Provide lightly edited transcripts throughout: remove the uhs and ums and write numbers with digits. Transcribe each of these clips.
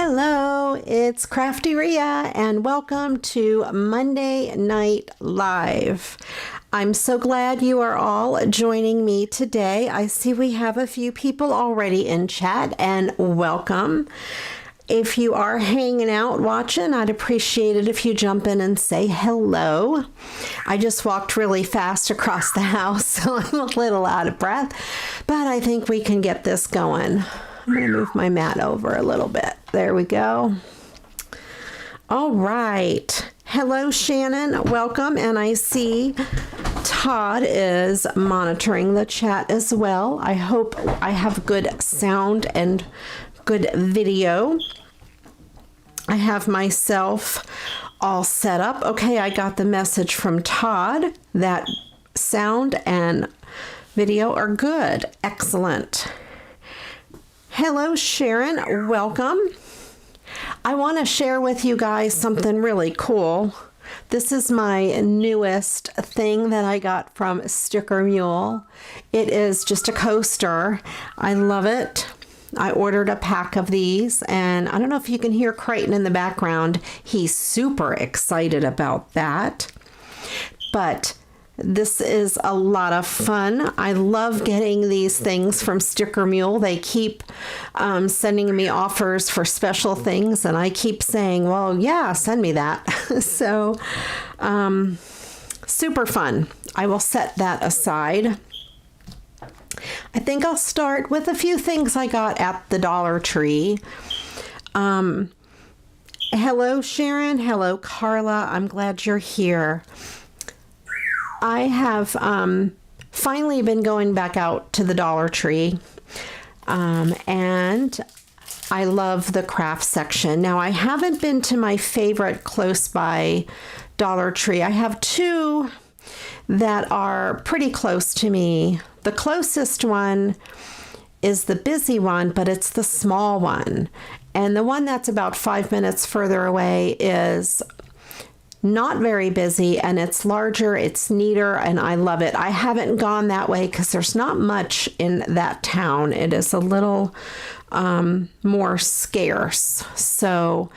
Hello, it's CraftyRia and welcome to Monday Night Live. I'm so glad you are all joining me today. I see we have a few people already in chat, and welcome. If you are hanging out watching, I'd appreciate it if you jump in and say hello. I just walked really fast across the house, so I'm a little out of breath, but I think we can get this going. I'm going to move my mat over a little bit. There we go. All right. Hello, Shannon. Welcome. And I see Todd is monitoring the chat as well. I hope I have good sound and good video. I have myself all set up. Okay, I got the message from Todd that sound and video are good. Excellent. Hello, Sharon. Welcome. I want to share with you guys something really cool. This is my newest thing that I got from Sticker Mule. It is just a coaster. I love it. I ordered a pack of these, and I don't know if you can hear Creighton in the background. He's super excited about that. But this is a lot of fun. I love getting these things from Sticker Mule. They keep sending me offers for special things, and I keep saying, well, yeah, send me that. So, super fun. I will set that aside. I think I'll start with a few things I got at the Dollar Tree. Hello, Sharon. Hello, Carla. I'm glad you're here. I have finally been going back out to the Dollar Tree, and I love the craft section. Now, I haven't been to my favorite close by Dollar Tree. I have two that are pretty close to me. The closest one is the busy one, but it's the small one. And the one that's about 5 minutes further away is not very busy, and it's larger, it's neater, and I love it. I haven't gone that way because there's not much in that town. It is a little more scarce. So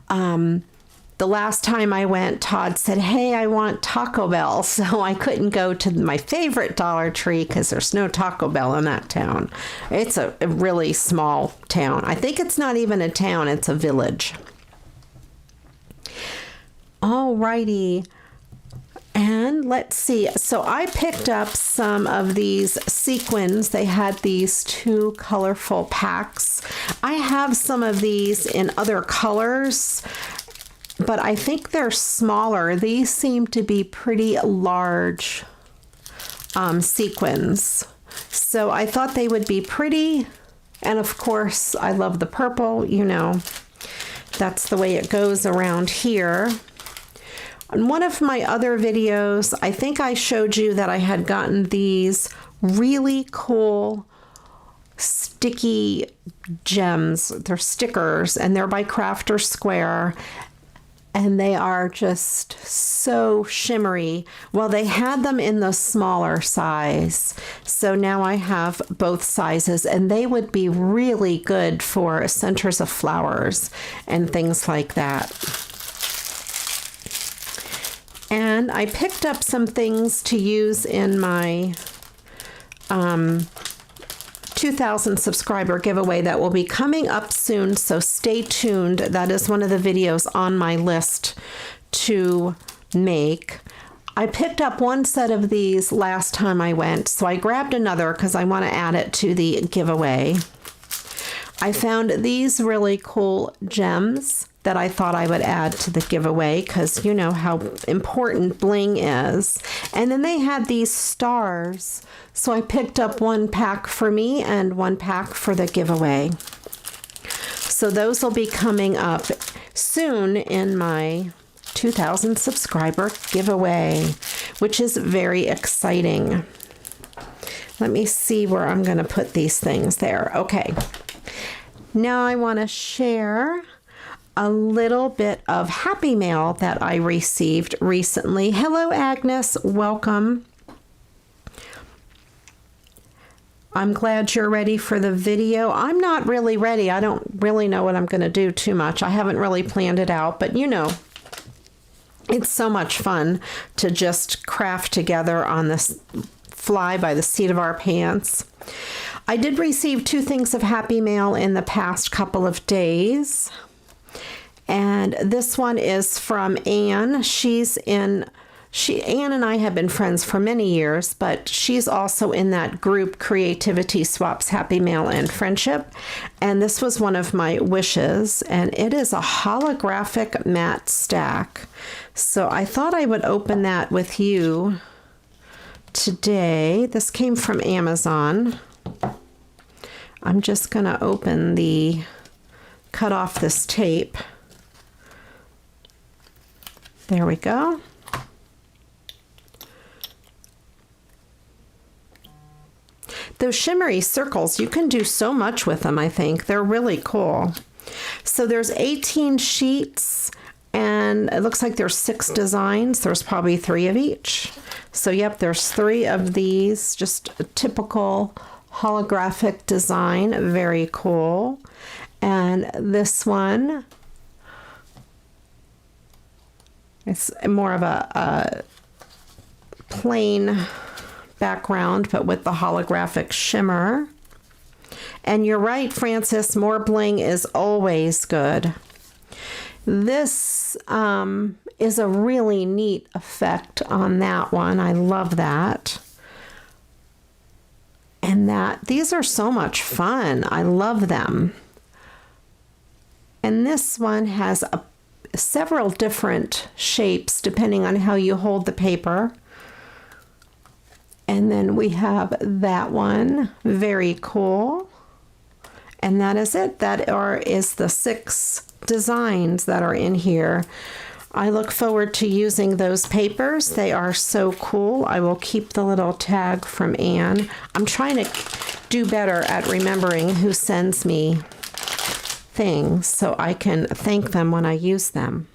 the last time I went, Todd said, hey, I want Taco Bell. So I couldn't go to my favorite Dollar Tree because there's no Taco Bell in that town. It's a really small town. I think it's not even a town, it's a village. Alrighty, and let's see. So I picked up some of these sequins. They had these two colorful packs. I have some of these in other colors, but I think they're smaller. These seem to be pretty large sequins. So I thought they would be pretty. And of course, I love the purple, you know. That's the way it goes around here. On one of my other videos, I think I showed you that I had gotten these really cool sticky gems. They're stickers, and they're by Crafter Square, and they are just so shimmery. Well, they had them in the smaller size, so now I have both sizes, and they would be really good for centers of flowers and things like that. And I picked up some things to use in my 2,000 subscriber giveaway that will be coming up soon, so stay tuned. That is one of the videos on my list to make. I picked up one set of these last time I went, so I grabbed another because I want to add it to the giveaway. I found these really cool gems that I thought I would add to the giveaway because you know how important bling is. And then they had these stars, so I picked up one pack for me and one pack for the giveaway. So those will be coming up soon in my 2,000 subscriber giveaway, which is very exciting. Let me see where I'm going to put these things there. Okay. Now I want to share a little bit of Happy Mail that I received recently. Hello, Agnes. Welcome. I'm glad you're ready for the video. I'm not really ready. I don't really know what I'm going to do too much. I haven't really planned it out, but you know, it's so much fun to just craft together on this fly by the seat of our pants. I did receive 2 things of happy mail in the past couple of days. And this one is from Anne. Anne and I have been friends for many years, but she's also in that group Creativity Swaps Happy Mail and Friendship. And this was one of my wishes, and it is a holographic matte stack. So I thought I would open that with you today. This came from Amazon. I'm just going to cut off this tape. There we go. Those shimmery circles, you can do so much with them, I think. They're really cool. So there's 18 sheets, and it looks like there's 6 designs. There's probably 3 of each. So yep, there's 3 of these, just a typical holographic design. Very cool. And this one, it's more of a plain background, but with the holographic shimmer. And you're right, Francis, more bling is always good. This is a really neat effect on that one. I love that. And these are so much fun. I love them. And this one has several different shapes depending on how you hold the paper. And then we have that one, very cool. And that is it. That is the 6 designs that are in here. I look forward to using those papers. They are so cool. I will keep the little tag from Anne. I'm trying to do better at remembering who sends me things so I can thank them when I use them.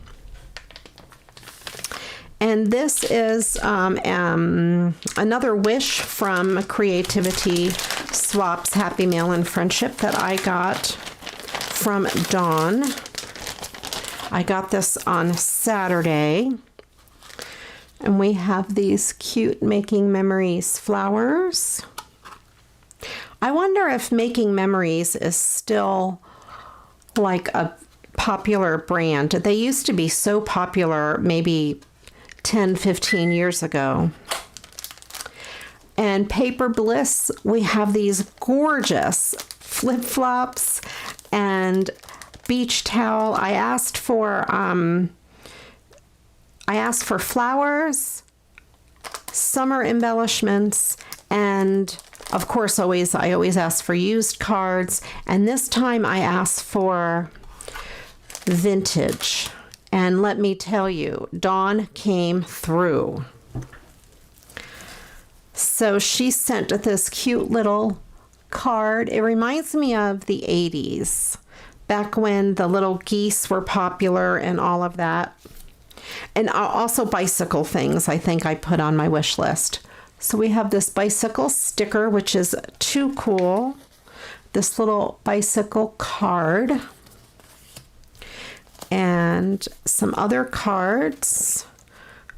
And this is another wish from Creativity Swaps Happy Mail and Friendship that I got from Dawn. I got this on Saturday. And we have these cute Making Memories flowers. I wonder if Making Memories is still like a popular brand. They used to be so popular maybe 10, 15 years ago. And Paper Bliss, we have these gorgeous flip-flops and beach towel. I asked for flowers, summer embellishments, and of course I always ask for used cards, and this time I asked for vintage. And let me tell you, Dawn came through. So she sent this cute little card. It reminds me of the 80s, back when the little geese were popular and all of that. And also bicycle things I think I put on my wish list. So we have this bicycle sticker, which is too cool. This little bicycle card. And some other cards.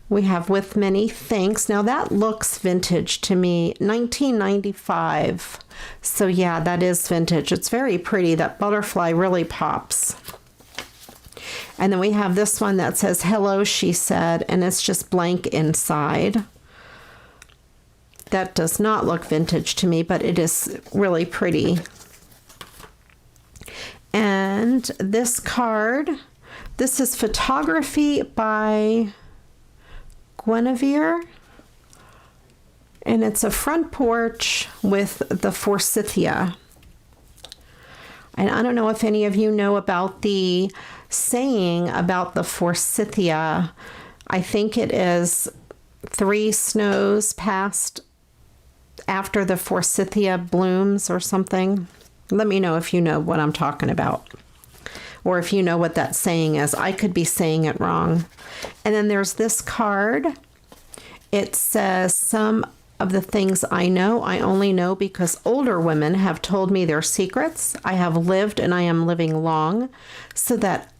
We have With Many Thanks. Now that looks vintage to me. 1995. So yeah, that is vintage. It's very pretty. That butterfly really pops. And then we have this one that says, "Hello, she said," and it's just blank inside. That does not look vintage to me, but it is really pretty. And this card, this is photography by Guinevere, and it's a front porch with the forsythia. And I don't know if any of you know about the saying about the forsythia. I think it is 3 snows passed after the forsythia blooms or something. Let me know if you know what I'm talking about, or if you know what that saying is. I could be saying it wrong. And then there's this card. It says, some of the things I know, I only know because older women have told me their secrets. I have lived and I am living long so that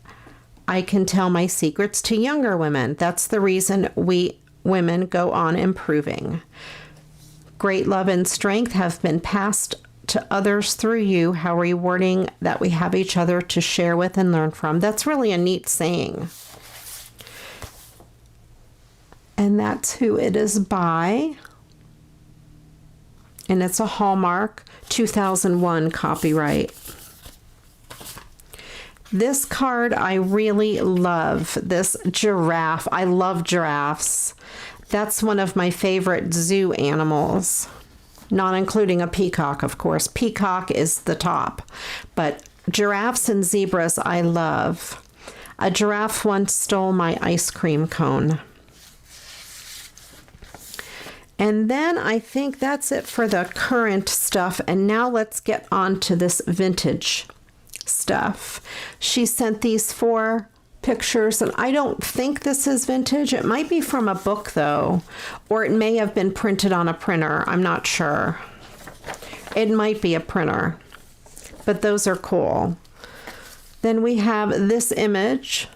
I can tell my secrets to younger women. That's the reason we women go on improving. Great love and strength have been passed to others through you. How rewarding that we have each other to share with and learn from. That's really a neat saying. And that's who it is by. And it's a Hallmark 2001 copyright. This card I really love. This giraffe. I love giraffes. That's one of my favorite zoo animals. Not including a peacock, of course. Peacock is the top. But giraffes and zebras I love. A giraffe once stole my ice cream cone. And then I think that's it for the current stuff. And now let's get on to this vintage stuff. She sent these 4 pictures, and I don't think this is vintage. It might be from a book, though, or it may have been printed on a printer. I'm not sure. It might be a printer, but those are cool. Then we have this image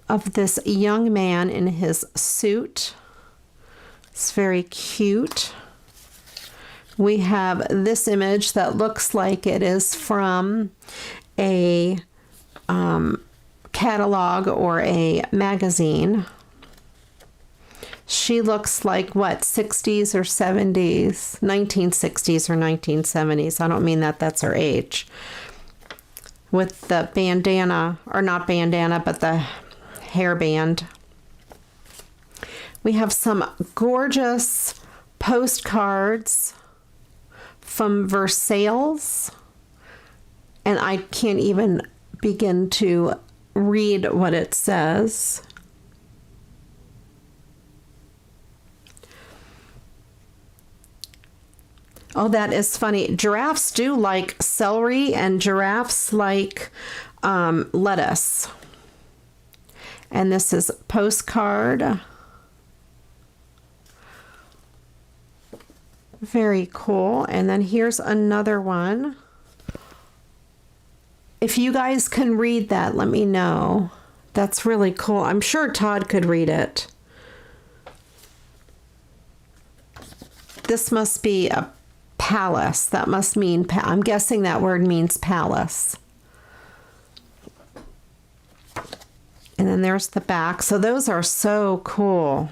of this young man in his suit. It's very cute. We have this image that looks like it is from a catalog or a magazine. She looks like, what, 60s or 70s? 1960s or 1970s. I don't mean that that's her age. With the bandana, or not bandana, but the hairband. We have some gorgeous postcards from Versailles, and I can't even begin to read what it says. Oh, that is funny. Giraffes do like celery, and giraffes like lettuce. And this is a postcard. Very cool. And then here's another one. If you guys can read that, let me know. That's really cool. I'm sure Todd could read it. This must be a palace. That must mean, I'm guessing that word means palace. And then there's the back. So those are so cool.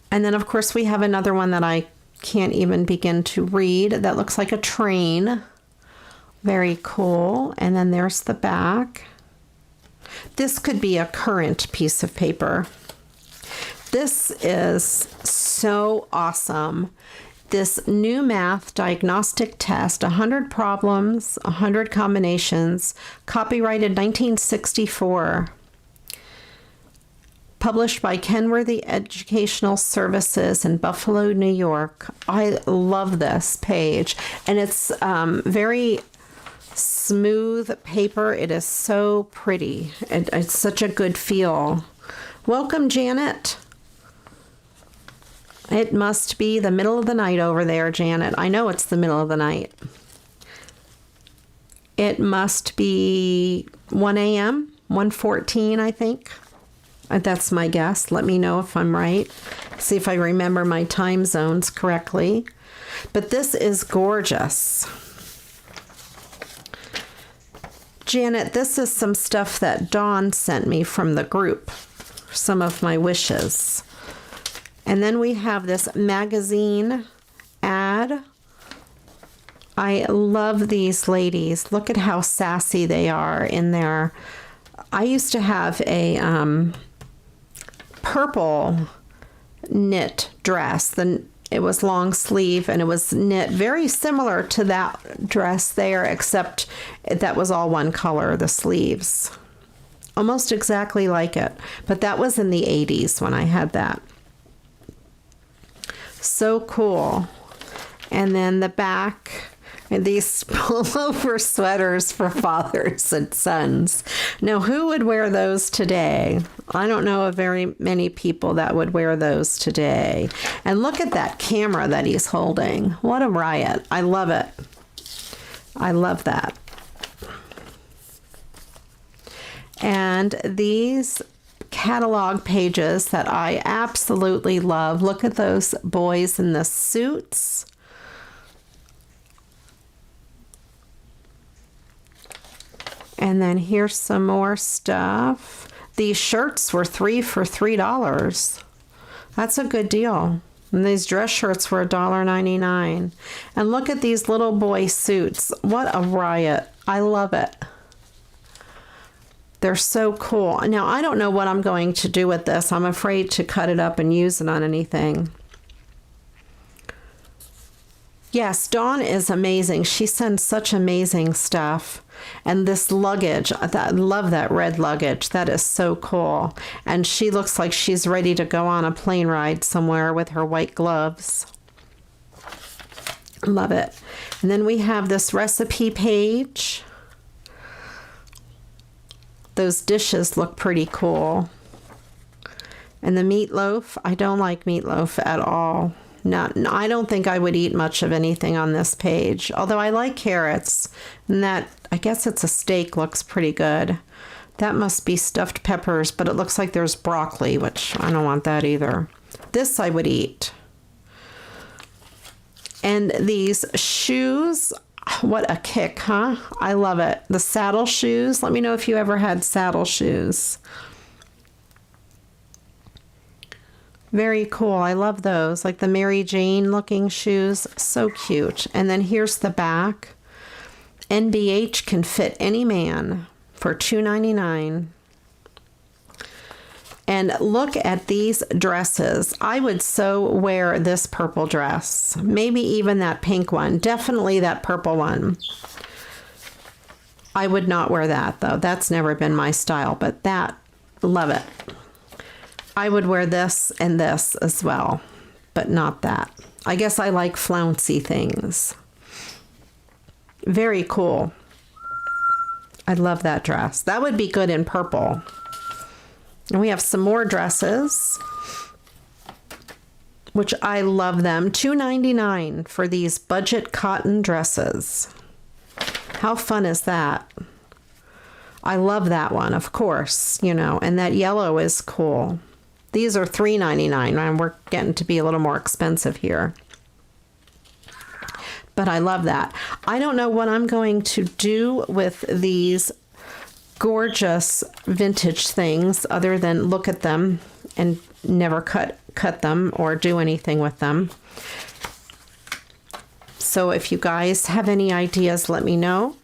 And then, of course, we have another one that I can't even begin to read. That looks like a train. Very cool. And then there's the back. This could be a current piece of paper. This is so awesome. This new math diagnostic test, 100 problems, 100 combinations, copyrighted 1964. Published by Kenworthy Educational Services in Buffalo, New York. I love this page. And it's very smooth paper. It is so pretty. It's such a good feel. Welcome, Janet. It must be the middle of the night over there, Janet. I know it's the middle of the night. It must be 1 a.m., 1:14, I think. That's my guess. Let me know if I'm right. See if I remember my time zones correctly. But this is gorgeous. Janet, this is some stuff that Dawn sent me from the group. Some of my wishes. And then we have this magazine ad. I love these ladies. Look at how sassy they are in there. I used to have a purple knit dress. It was long sleeve and it was knit very similar to that dress there, except that was all one color, the sleeves. Almost exactly like it. But that was in the 80s when I had that. So cool. And then the back, And these pullover sweaters for fathers and sons. Now, who would wear those today? I don't know of very many people that would wear those today. And look at that camera that he's holding. What a riot. I love it. I love that. And these catalog pages that I absolutely love. Look at those boys in the suits. And then here's some more stuff. These shirts were 3 for $3. That's a good deal. And these dress shirts were $1.99. And look at these little boy suits. What a riot. I love it. They're so cool. Now, I don't know what I'm going to do with this. I'm afraid to cut it up and use it on anything. Yes, Dawn is amazing. She sends such amazing stuff. And this luggage, I love that red luggage. That is so cool. And she looks like she's ready to go on a plane ride somewhere with her white gloves. Love it. And then we have this recipe page. Those dishes look pretty cool. And the meatloaf, I don't like meatloaf at all. I don't think I would eat much of anything on this page, although I like carrots, and that, I guess it's a steak, looks pretty good. That must be stuffed peppers, but it looks like there's broccoli, which I don't want that either. This I would eat. And these shoes, what a kick, huh? I love it. The saddle shoes, let me know if you ever had saddle shoes. Very cool. I love those. Like the Mary Jane looking shoes. So cute. And then here's the back. NBH can fit any man for $2.99. And look at these dresses. I would so wear this purple dress. Maybe even that pink one. Definitely that purple one. I would not wear that though. That's never been my style, but that, love it. I would wear this and this as well, but not that. I guess I like flouncy things. Very cool. I love that dress. That would be good in purple. And we have some more dresses, which I love them. $2.99 for these budget cotton dresses. How fun is that? I love that one, of course, you know, and that yellow is cool. These are $3.99, and we're getting to be a little more expensive here. But I love that. I don't know what I'm going to do with these gorgeous vintage things other than look at them and never cut them or do anything with them. So if you guys have any ideas, let me know.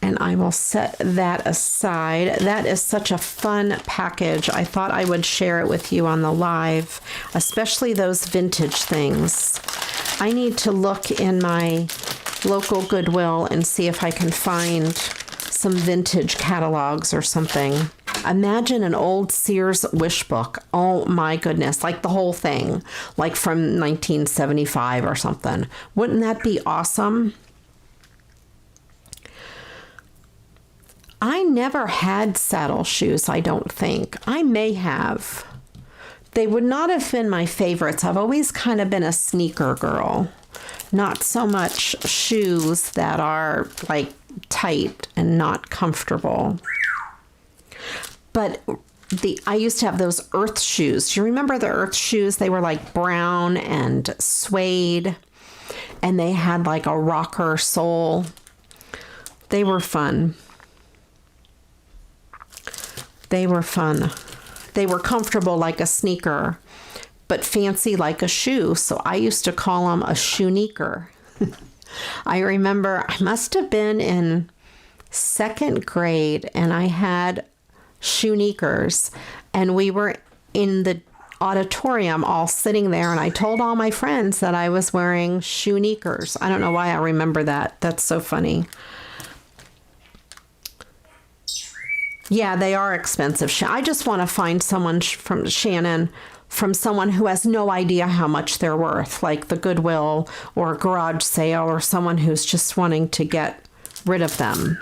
And I will set that aside. That is such a fun package. I thought I would share it with you on the live, especially those vintage things. I need to look in my local Goodwill and see if I can find some vintage catalogs or something. Imagine an old Sears wish book. Oh my goodness, like the whole thing, like from 1975 or something. Wouldn't that be awesome? I never had saddle shoes, I don't think. I may have. They would not have been my favorites. I've always kind of been a sneaker girl. Not so much shoes that are like tight and not comfortable. But I used to have those Earth shoes. Do you remember the Earth shoes? They were like brown and suede, and they had like a rocker sole. They were fun. They were fun. They were comfortable like a sneaker, but fancy like a shoe. So I used to call them a shoe-neaker. I remember I must have been in 2nd grade and I had shoe-neakers, and we were in the auditorium all sitting there, and I told all my friends that I was wearing shoe-neakers. I don't know why I remember that. That's so funny. Yeah, they are expensive. I just want to find someone from Shannon from someone who has no idea how much they're worth, like the Goodwill or garage sale, or someone who's just wanting to get rid of them.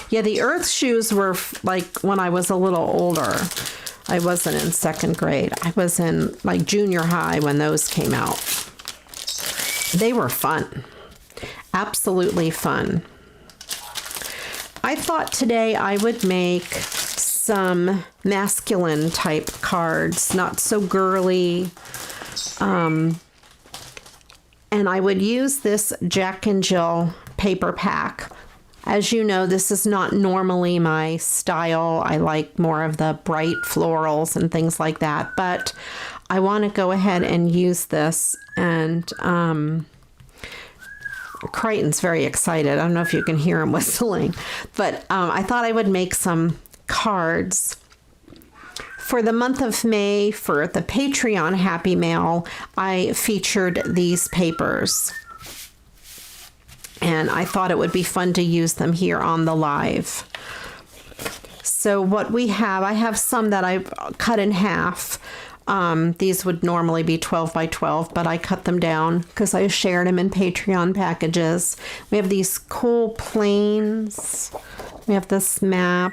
Yeah, the earth shoes were like when I was a little older. I wasn't in second grade. I was in like junior high when those came out. They were fun. Absolutely fun. I thought today I would make some masculine type cards, not so girly. And I would use this Jack and Jill paper pack. As you know, this is not normally my style. I like more of the bright florals and things like that. But I want to go ahead and use this. And Crichton's very excited. I don't know if you can hear him whistling. But I thought I would make some cards. For the month of May, for the Patreon Happy Mail, I featured these papers. And I thought it would be fun to use them here on the live. So what we have, I have some that I've cut in half. These would normally be 12 by 12, but I cut them down because I shared them in Patreon packages. We have these cool planes. We have this map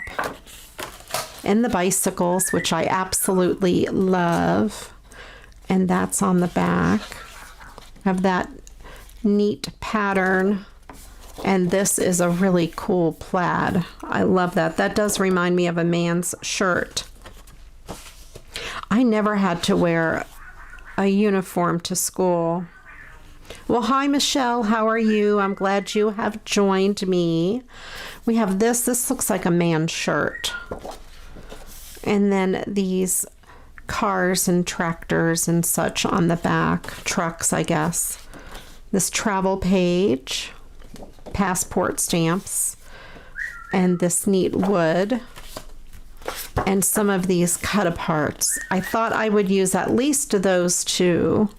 and the bicycles, which I absolutely love. And that's on the back. I have that neat pattern. And this is a really cool plaid. I love that. That does remind me of a man's shirt. I never had to wear a uniform to school. Well, hi, Michelle. How are you? I'm glad you have joined me. We have this. This looks like a man's shirt. And then these cars and tractors and such on the back. Trucks, I guess. This travel page. Passport stamps. And this neat wood. And some of these cut aparts. I thought I would use at least those two.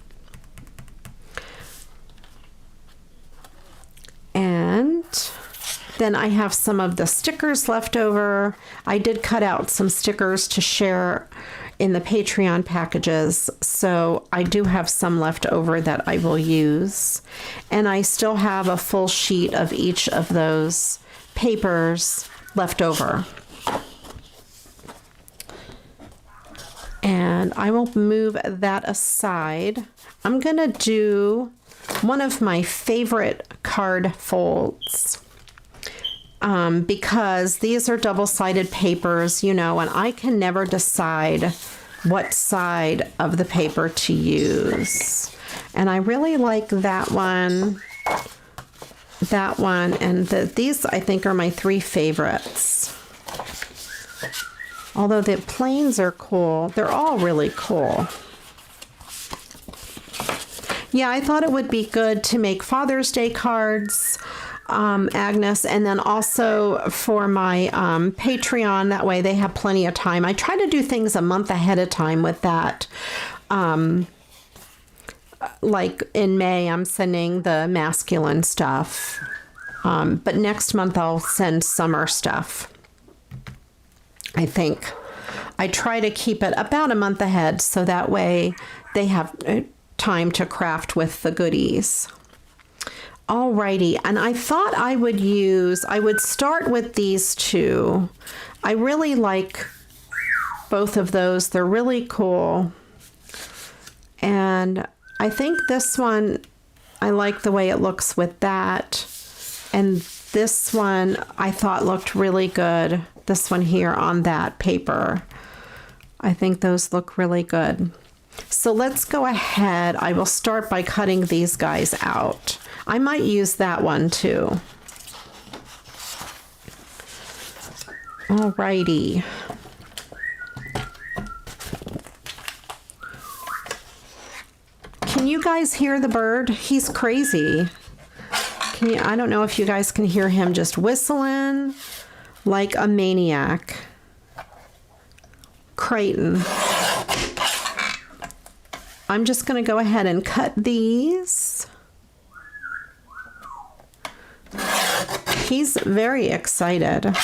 And then I have some of the stickers left over. I did cut out some stickers to share in the Patreon packages, so I do have some left over that I will use. And I still have a full sheet of each of those papers left over. And I will move that aside. I'm going to do one of my favorite card folds because these are double-sided papers, you know, and I can never decide what side of the paper to use. And I really like that one, and these I think are my three favorites. Although the planes are cool. They're all really cool. Yeah, I thought it would be good to make Father's Day cards, Agnes, and then also for my Patreon. That way they have plenty of time. I try to do things a month ahead of time with that. Like in May, I'm sending the masculine stuff. But next month I'll send summer stuff. I think I try to keep it about a month ahead so that way they have time to craft with the goodies. Alrighty, and I thought I would start with these two. I really like both of those. They're really cool. And I think this one, I like the way it looks with that. And this one I thought looked really good. This one here on that paper. I think those look really good. So let's go ahead. I will start by cutting these guys out. I might use that one too. Alrighty. Can you guys hear the bird? He's crazy. I don't know if you guys can hear him just whistling like a maniac. Crichton. I'm just going to go ahead and cut these. He's very excited.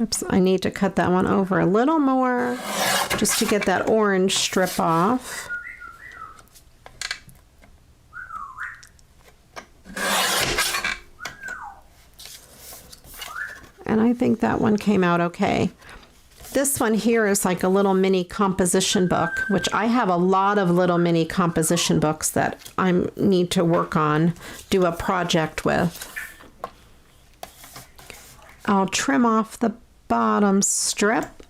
Oops, I need to cut that one over a little more just to get that orange strip off. And I think that one came out okay. This one here is like a little mini composition book, which I have a lot of little mini composition books that I need to work on, do a project with. I'll trim off the bottom strip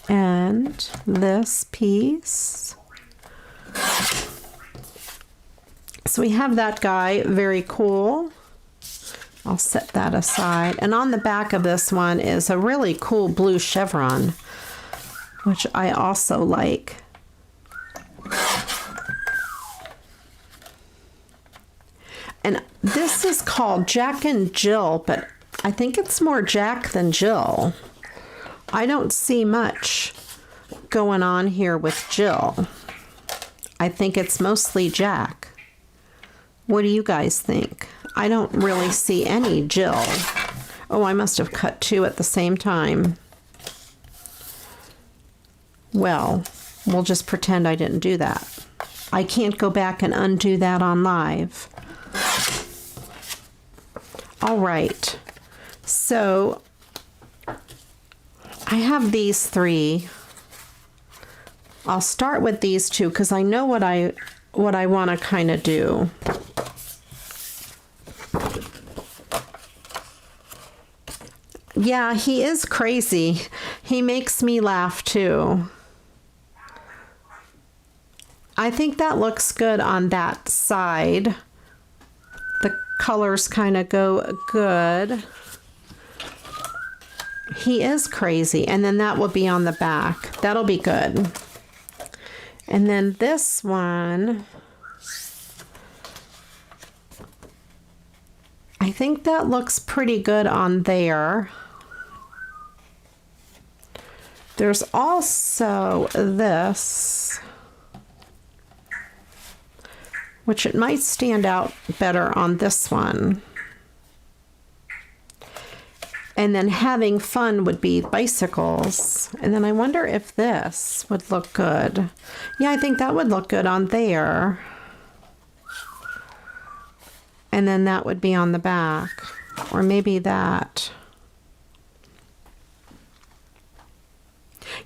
and this piece. So we have that guy, very cool. I'll set that aside. And on the back of this one is a really cool blue chevron, which I also like. And this is called Jack and Jill, but I think it's more Jack than Jill. I don't see much going on here with Jill. I think it's mostly Jack. What do you guys think? I don't really see any Jill. Oh, I must have cut two at the same time. Well, we'll just pretend I didn't do that. I can't go back and undo that on live. All right. So I have these three. I'll start with these two because I know what I want to kind of do. Yeah, he is crazy. He makes me laugh too. I think that looks good on that side. The colors kind of go good. He is crazy. And then that will be on the back. That'll be good. And then this one, I think that looks pretty good on there. There's also this, which it might stand out better on this one. And then having fun would be bicycles. And then I wonder if this would look good. Yeah, I think that would look good on there. And then that would be on the back. Or maybe that.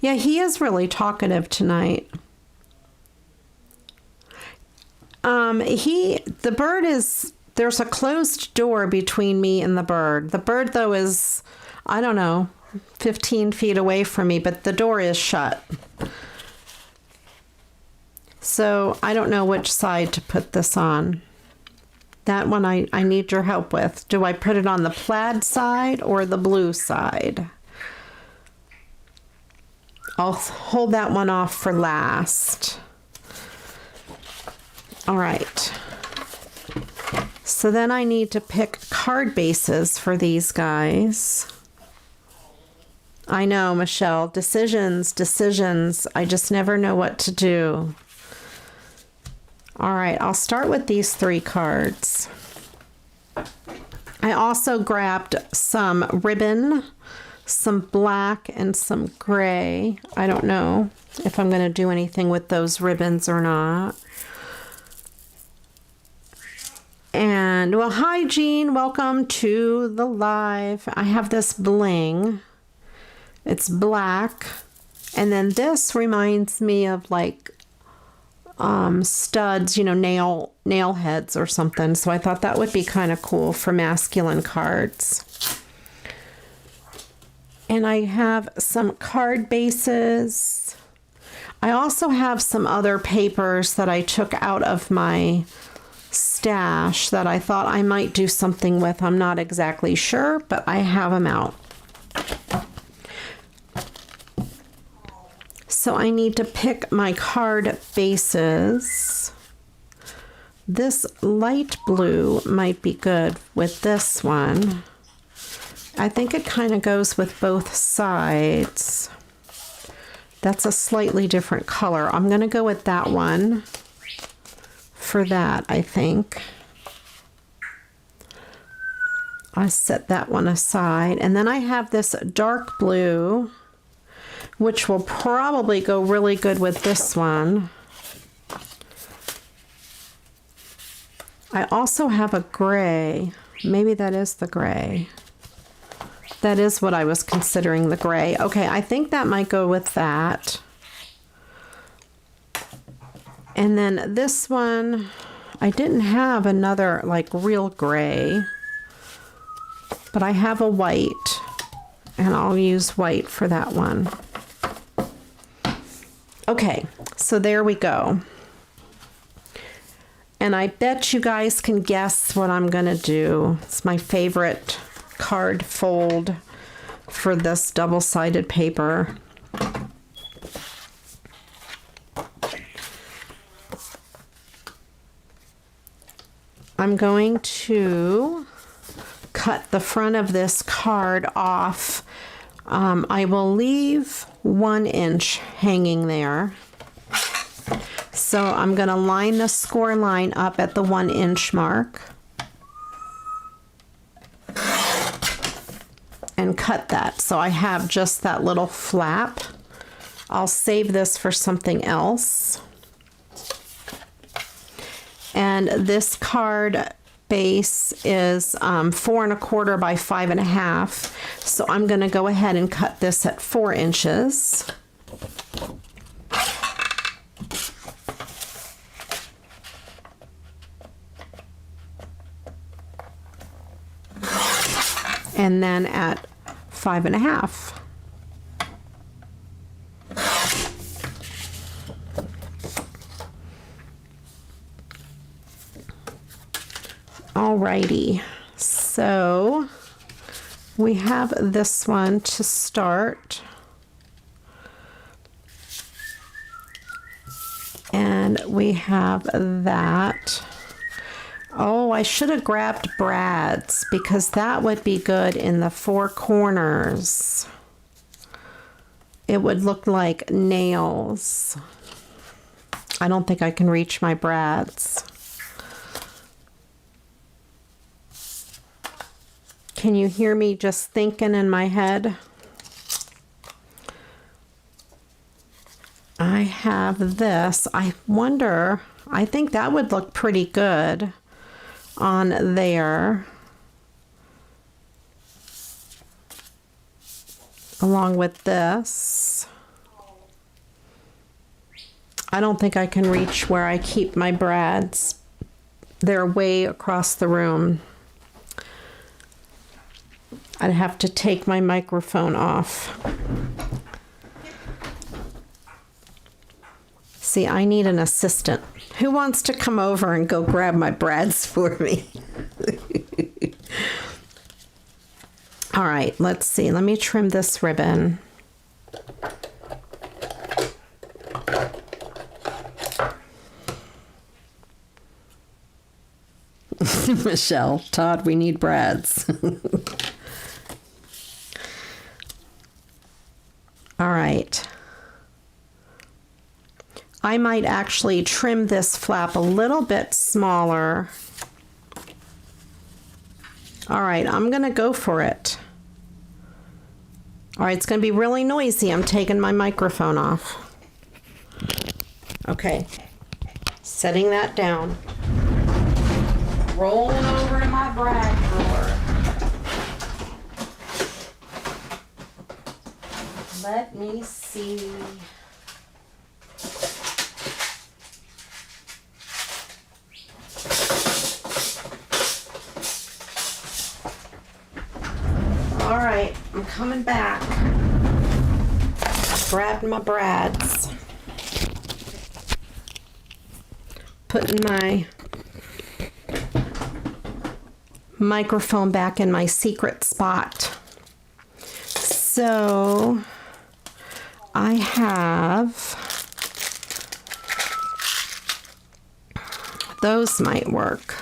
Yeah, he is really talkative tonight. The bird is, there's a closed door between me and the bird. The bird, though, is, I don't know, 15 feet away from me, but the door is shut. So I don't know which side to put this on. That one I need your help with. Do I put it on the plaid side or the blue side? I'll hold that one off for last. All right. So then I need to pick card bases for these guys. I know, Michelle. Decisions. I just never know what to do. All right, I'll start with these three cards. I also grabbed some ribbon, some black, and some gray. I don't know if I'm going to do anything with those ribbons or not. And, well, hi, Jean. Welcome to the live. I have this bling. It's black. And then this reminds me of, like, studs, you know, nail heads or something. So I thought that would be kind of cool for masculine cards. And I have some card bases. I also have some other papers that I took out of my stash that I thought I might do something with. I'm not exactly sure, but I have them out. So I need to pick my card bases. This light blue might be good with this one. I think it kind of goes with both sides. That's a slightly different color. I'm going to go with that one for that, I think. I set that one aside. And then I have this dark blue, which will probably go really good with this one. I also have a gray. Maybe that is the gray. That is what I was considering, the gray. Okay, I think that might go with that. And then this one, I didn't have another like real gray, but I have a white, and I'll use white for that one. Okay, so there we go. And I bet you guys can guess what I'm gonna do. It's my favorite card fold for this double-sided paper. I'm going to cut the front of this card off. I will leave 1 inch hanging there. So I'm going to line the score line up at the 1 inch mark and cut that. So I have just that little flap. I'll save this for something else. And this card base is 4 1/4 by 5 1/2. So I'm going to go ahead and cut this at 4 inches. And then at 5 1/2. Alrighty, so we have this one to start. And we have that. Oh, I should have grabbed brads because that would be good in the 4 corners. It would look like nails. I don't think I can reach my brads. Can you hear me just thinking in my head? I have this. I wonder, I think that would look pretty good on there, along with this. I don't think I can reach where I keep my brads. They're way across the room. I'd have to take my microphone off. See, I need an assistant. Who wants to come over and go grab my brads for me? All right, let's see. Let me trim this ribbon. Michelle, Todd, we need brads. All right. I might actually trim this flap a little bit smaller. All right, I'm gonna go for it. All right, it's gonna be really noisy. I'm taking my microphone off. Okay, setting that down. Rolling over to my brad drawer. Let me see. All right, I'm coming back. Grabbing my brads. Putting my microphone back in my secret spot. So I have, those might work.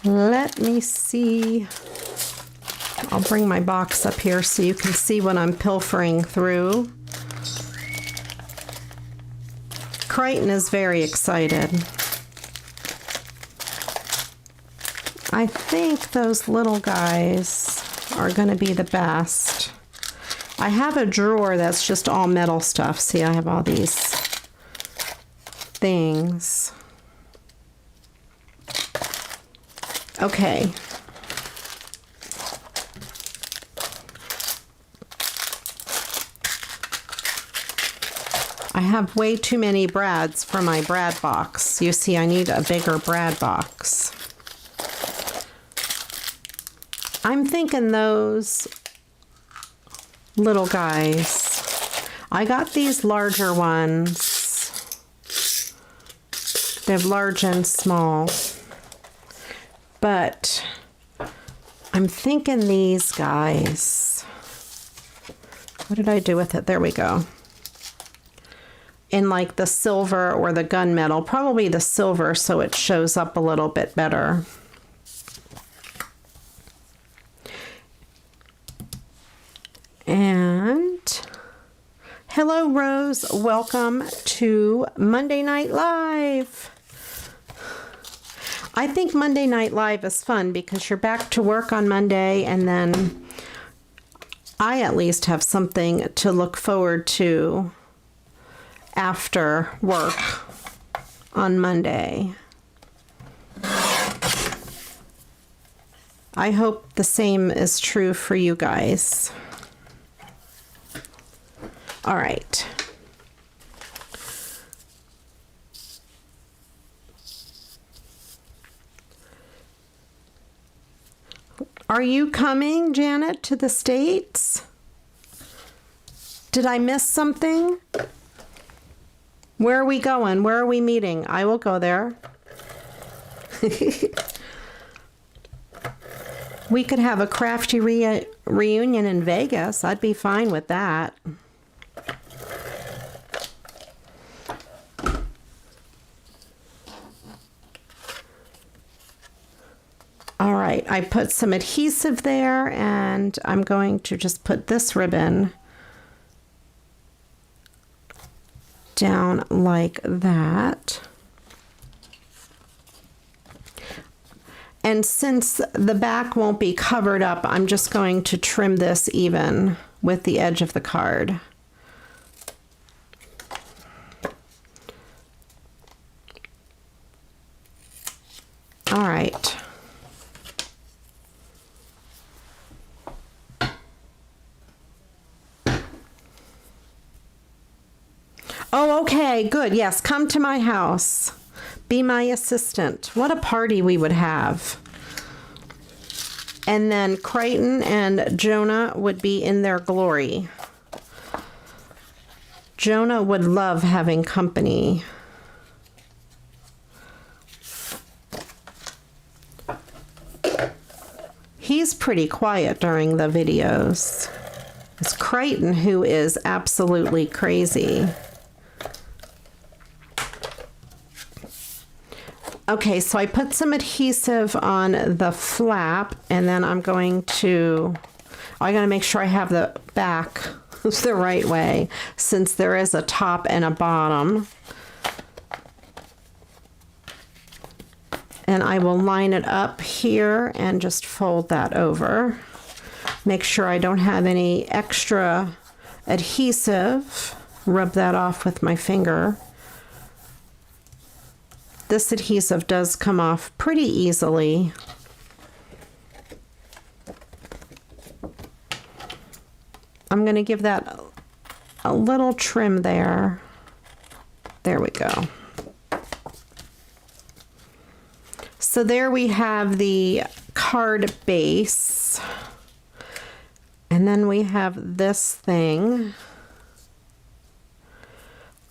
Let me see. I'll bring my box up here so you can see what I'm pilfering through. Crichton is very excited. I think those little guys are going to be the best. I have a drawer that's just all metal stuff. See, I have all these things. Okay. I have way too many brads for my brad box. You see, I need a bigger brad box. I'm thinking those little guys. I got these larger ones. They have large and small. But I'm thinking these guys. What did I do with it? There we go. In like the silver or the gunmetal. Probably the silver so it shows up a little bit better. And hello, Rose. Welcome to Monday Night Live. I think Monday Night Live is fun because you're back to work on Monday, and then I at least have something to look forward to after work on Monday. I hope the same is true for you guys. All right. Are you coming, Janet, to the States? Did I miss something? Where are we going? Where are we meeting? I will go there. We could have a CraftyRia reunion in Vegas. I'd be fine with that. All right, I put some adhesive there, and I'm going to just put this ribbon down like that. And since the back won't be covered up, I'm just going to trim this even with the edge of the card. All right. Oh, okay, good. Yes, come to my house. Be my assistant. What a party we would have. And then Crichton and Jonah would be in their glory. Jonah would love having company. He's pretty quiet during the videos. It's Crichton who is absolutely crazy. Okay, so I put some adhesive on the flap, and then I'm going to, I gotta make sure I have the back the right way, since there is a top and a bottom. And I will line it up here and just fold that over. Make sure I don't have any extra adhesive. Rub that off with my finger. This adhesive does come off pretty easily. I'm going to give that a little trim there. There we go. So there we have the card base. And then we have this thing.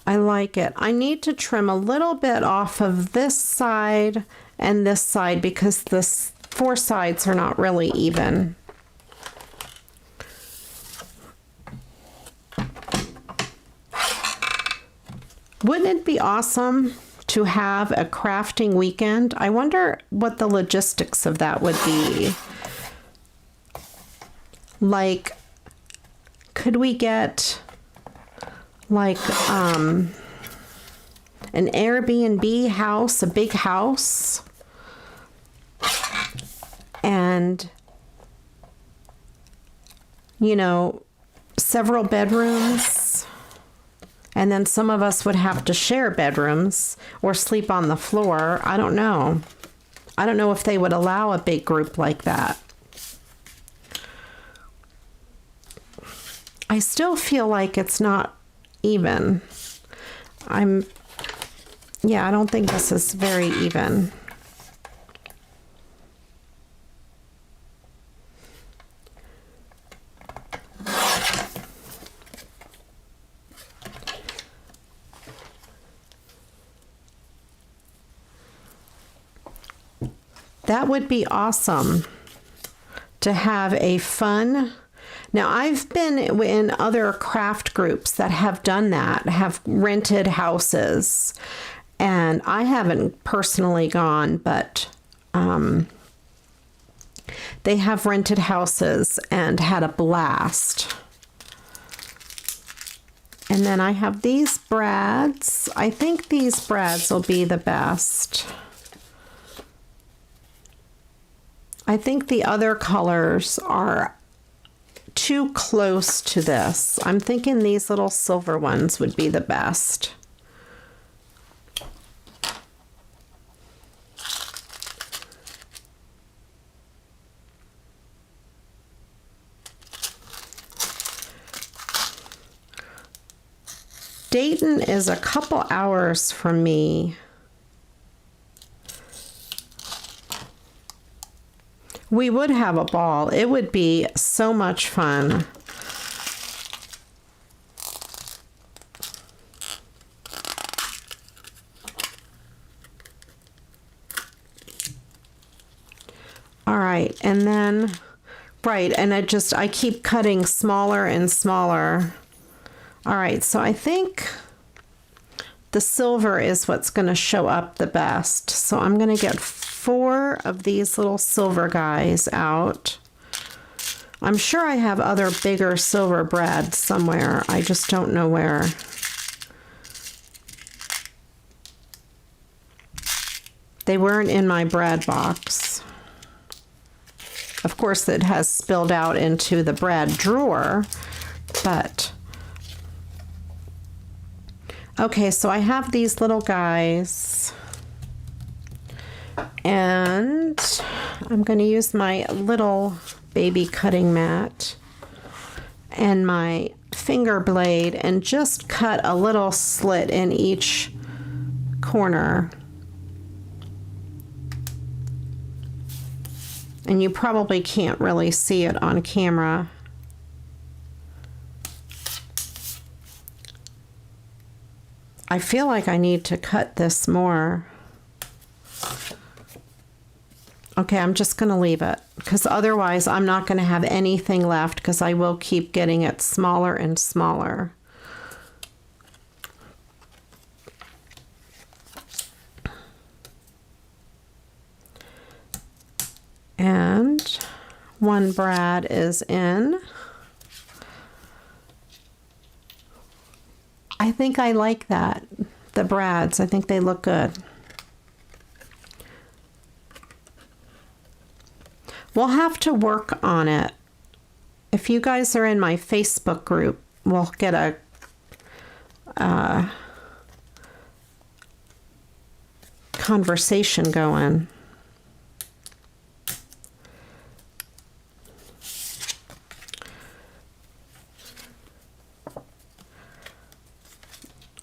I like it. I need to trim a little bit off of this side and this side because the four sides are not really even. Wouldn't it be awesome to have a crafting weekend? I wonder what the logistics of that would be. Like, could we get like an Airbnb house, a big house, and, you know, several bedrooms. And then some of us would have to share bedrooms or sleep on the floor. I don't know. I don't know if they would allow a big group like that. I still feel like it's not even. Yeah, I don't think this is very even. That would be awesome to have a fun. Now, I've been in other craft groups that have done that, have rented houses, and I haven't personally gone, but they have rented houses and had a blast. And then I have these brads. I think these brads will be the best. I think the other colors are too close to this. I'm thinking these little silver ones would be the best. Dayton is a couple hours from me. We would have a ball. It would be so much fun. All right, and then, right, and I keep cutting smaller and smaller. All right, so I think the silver is what's going to show up the best. So I'm going to get 4 of these little silver guys out. I'm sure I have other bigger silver brads somewhere. I just don't know where. They weren't in my brad box. Of course, it has spilled out into the brad drawer, but... Okay, so I have these little guys. And I'm going to use my little baby cutting mat and my finger blade and just cut a little slit in each corner. And you probably can't really see it on camera. I feel like I need to cut this more. Okay, I'm just going to leave it because otherwise I'm not going to have anything left because I will keep getting it smaller and smaller. And one brad is in. I think I like that, the brads. I think they look good. We'll have to work on it. If you guys are in my Facebook group, we'll get a conversation going.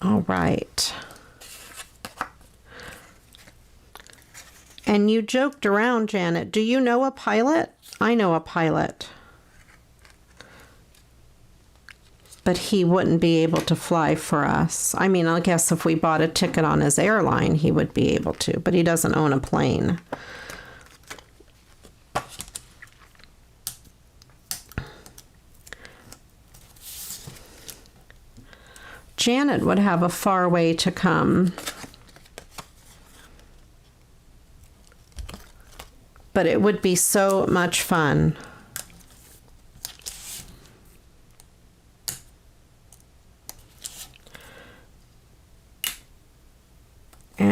All right. And you joked around, Janet. Do you know a pilot? I know a pilot. But he wouldn't be able to fly for us. I mean, I guess if we bought a ticket on his airline, he would be able to, but he doesn't own a plane. Janet would have a far way to come. But it would be so much fun.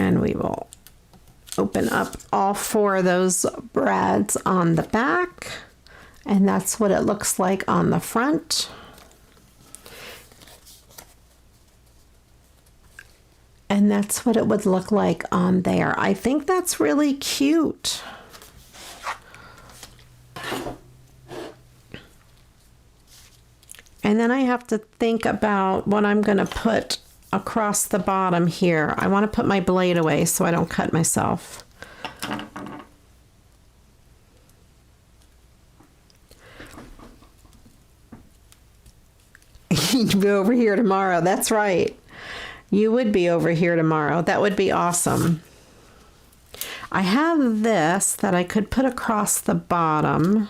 And we will open up all 4 of those brads on the back. And that's what it looks like on the front. And that's what it would look like on there. I think that's really cute. And then I have to think about what I'm going to put across the bottom here. I want to put my blade away so I don't cut myself. You'd be over here tomorrow. That's right. You would be over here tomorrow. That would be awesome. I have this that I could put across the bottom.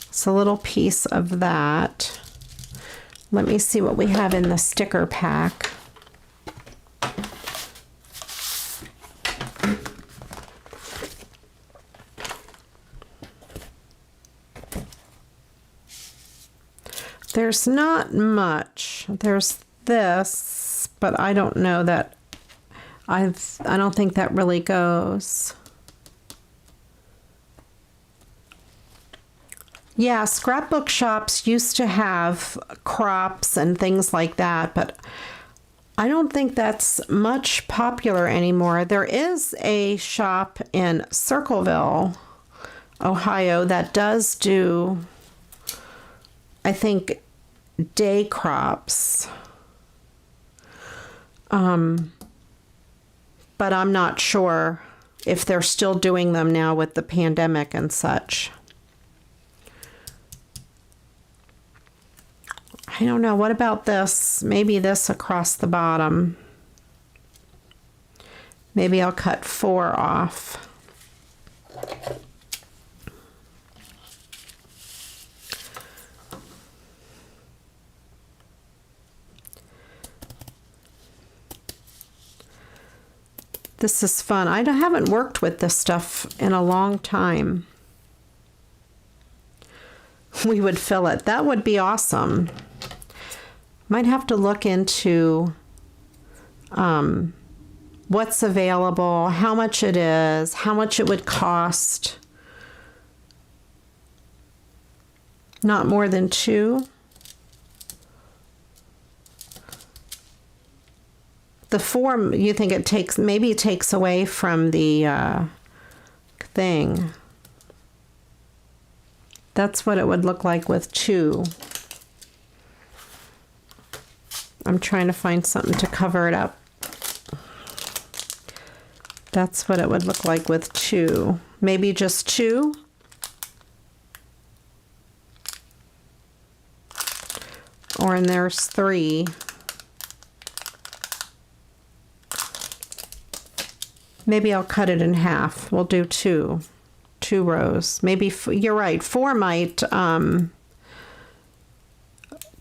It's a little piece of that. Let me see what we have in the sticker pack. There's not much. There's this, but I don't know that I don't think that really goes. Yeah, scrapbook shops used to have crops and things like that, but I don't think that's much popular anymore. There is a shop in Circleville, Ohio, that does do, I think, day crops. But I'm not sure if they're still doing them now with the pandemic and such. I don't know. What about this? Maybe this across the bottom. Maybe I'll cut 4 off. This is fun. I haven't worked with this stuff in a long time. We would fill it. That would be awesome. Might have to look into what's available, how much it is, how much it would cost. Not more than 2. The 4, you think it takes, maybe it takes away from the thing. That's what it would look like with 2. I'm trying to find something to cover it up. That's what it would look like with 2. Maybe just 2. Or and there's 3. Maybe I'll cut it in half. We'll do 2 rows. Maybe, you're right, 4 might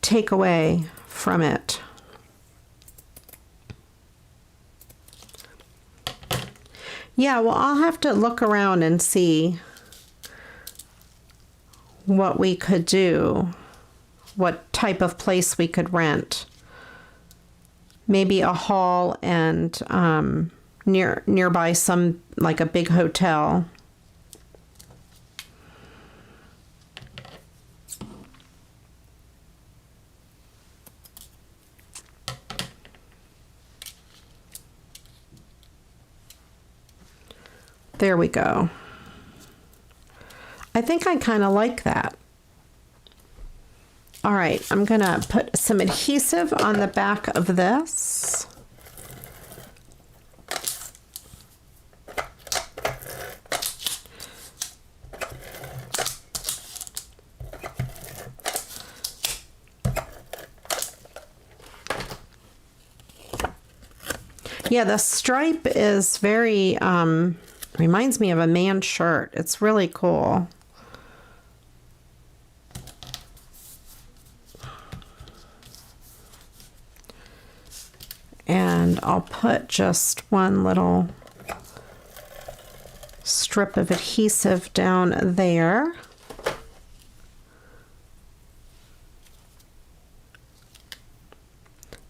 take away from it. Yeah, well, I'll have to look around and see what we could do, what type of place we could rent. Maybe a hall and nearby some, like a big hotel. There we go. I think I kind of like that. All right, I'm gonna put some adhesive on the back of this. Yeah, the stripe is very, reminds me of a man's shirt. It's really cool. And I'll put just one little strip of adhesive down there.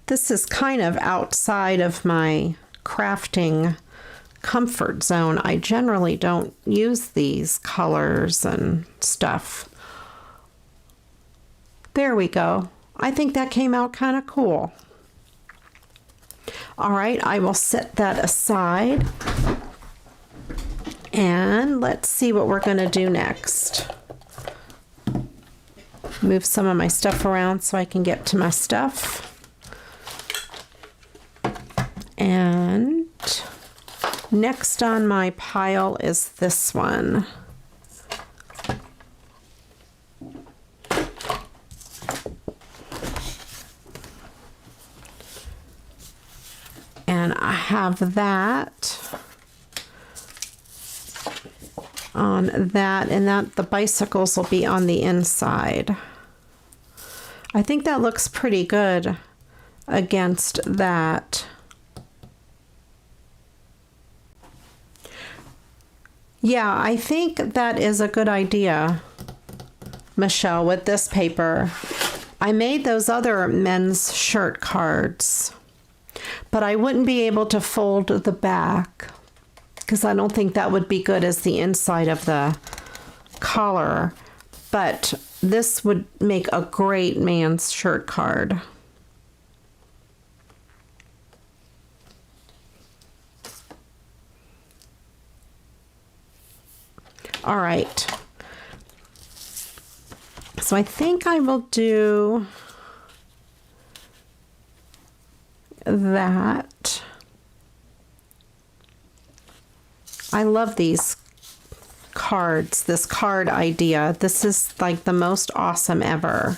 This is kind of outside of my crafting comfort zone, I generally don't use these colors and stuff. There we go. I think that came out kind of cool. All right, I will set that aside. And let's see what we're going to do next. Move some of my stuff around so I can get to my stuff. And next on my pile is this one. And I have that on that, and that the bicycles will be on the inside. I think that looks pretty good against that. Yeah, I think that is a good idea, Michelle, with this paper. I made those other men's shirt cards, but I wouldn't be able to fold the back because I don't think that would be good as the inside of the collar. But this would make a great man's shirt card. All right. So I think I will do that. I love these cards, this card idea. This is like the most awesome ever.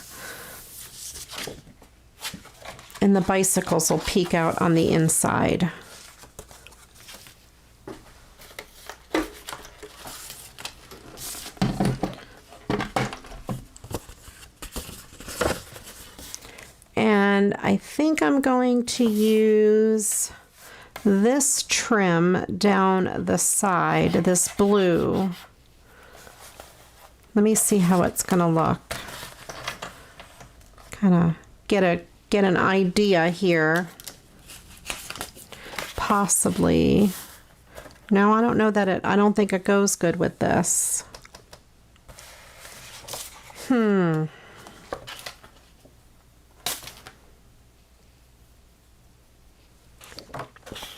And the bicycles will peek out on the inside. And I think I'm going to use this trim down the side, this blue. Let me see how it's going to look. Kind of get an idea here. Possibly. No, I don't know that I don't think it goes good with this.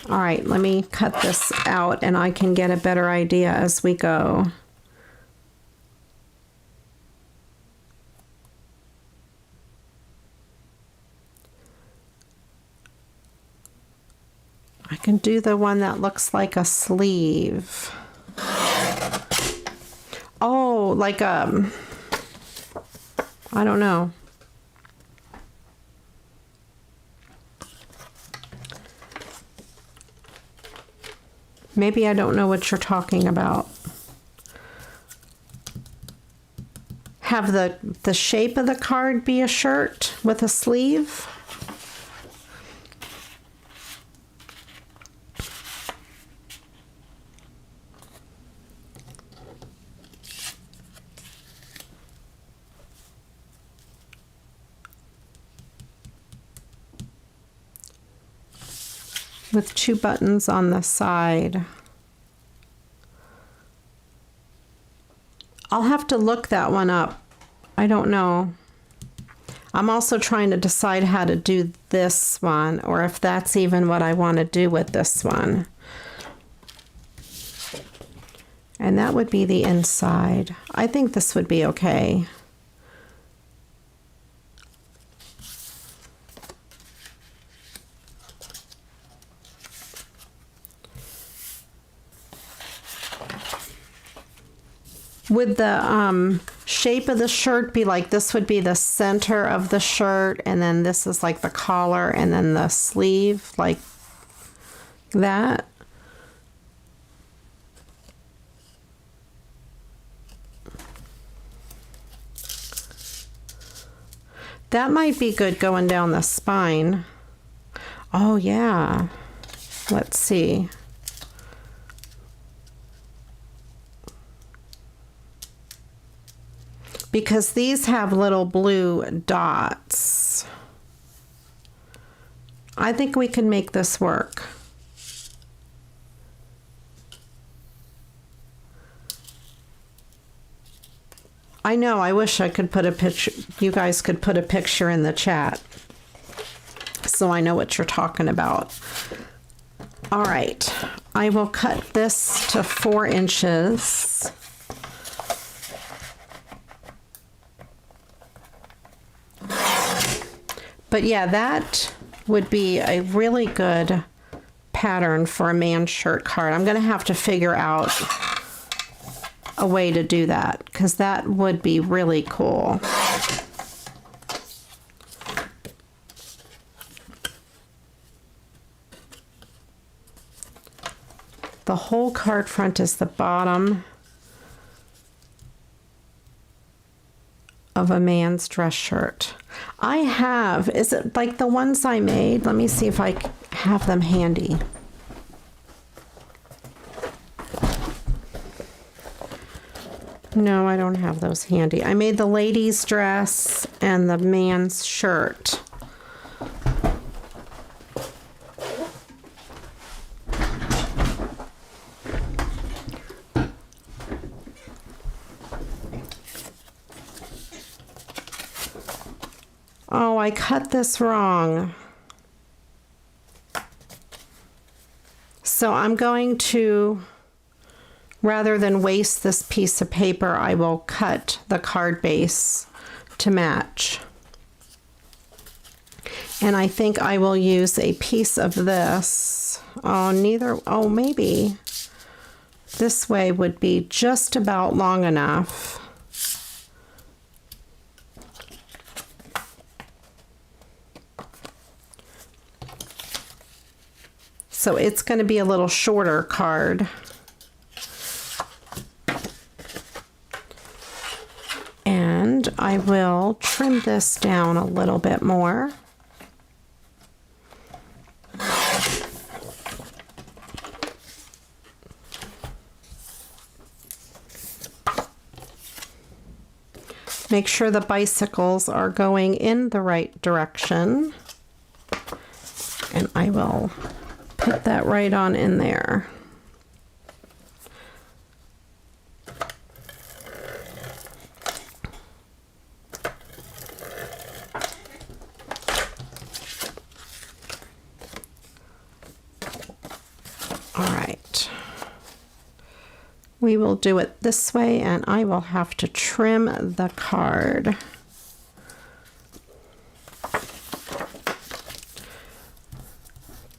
All right, let me cut this out and I can get a better idea as we go. I can do the one that looks like a sleeve. Oh, like I don't know. Maybe I don't know what you're talking about. Have the shape of the card be a shirt with a sleeve? With 2 buttons on the side. I'll have to look that one up. I don't know. I'm also trying to decide how to do this one, or if that's even what I want to do with this one. And that would be the inside. I think this would be okay. Would the shape of the shirt be like this would be the center of the shirt, and then this is like the collar, and then the sleeve like that? That might be good going down the spine. Oh yeah. Let's see. Because these have little blue dots. I think we can make this work. I know, I wish I could put a picture, you guys could put a picture in the chat so I know what you're talking about. All right, I will cut this to 4 inches. But yeah, that would be a really good pattern for a man's shirt card. I'm going to have to figure out a way to do that because that would be really cool. The whole card front is the bottom of a man's dress shirt. I have, is it like the ones I made? Let me see if I have them handy. No, I don't have those handy. I made the lady's dress and the man's shirt. Oh, I cut this wrong. So I'm going to, rather than waste this piece of paper, I will cut the card base to match. And I think I will use a piece of this. Oh, maybe this way would be just about long enough. So it's going to be a little shorter card. And I will trim this down a little bit more. Make sure the bicycles are going in the right direction. And I will put that right on in there. All right. We will do it this way, and I will have to trim the card.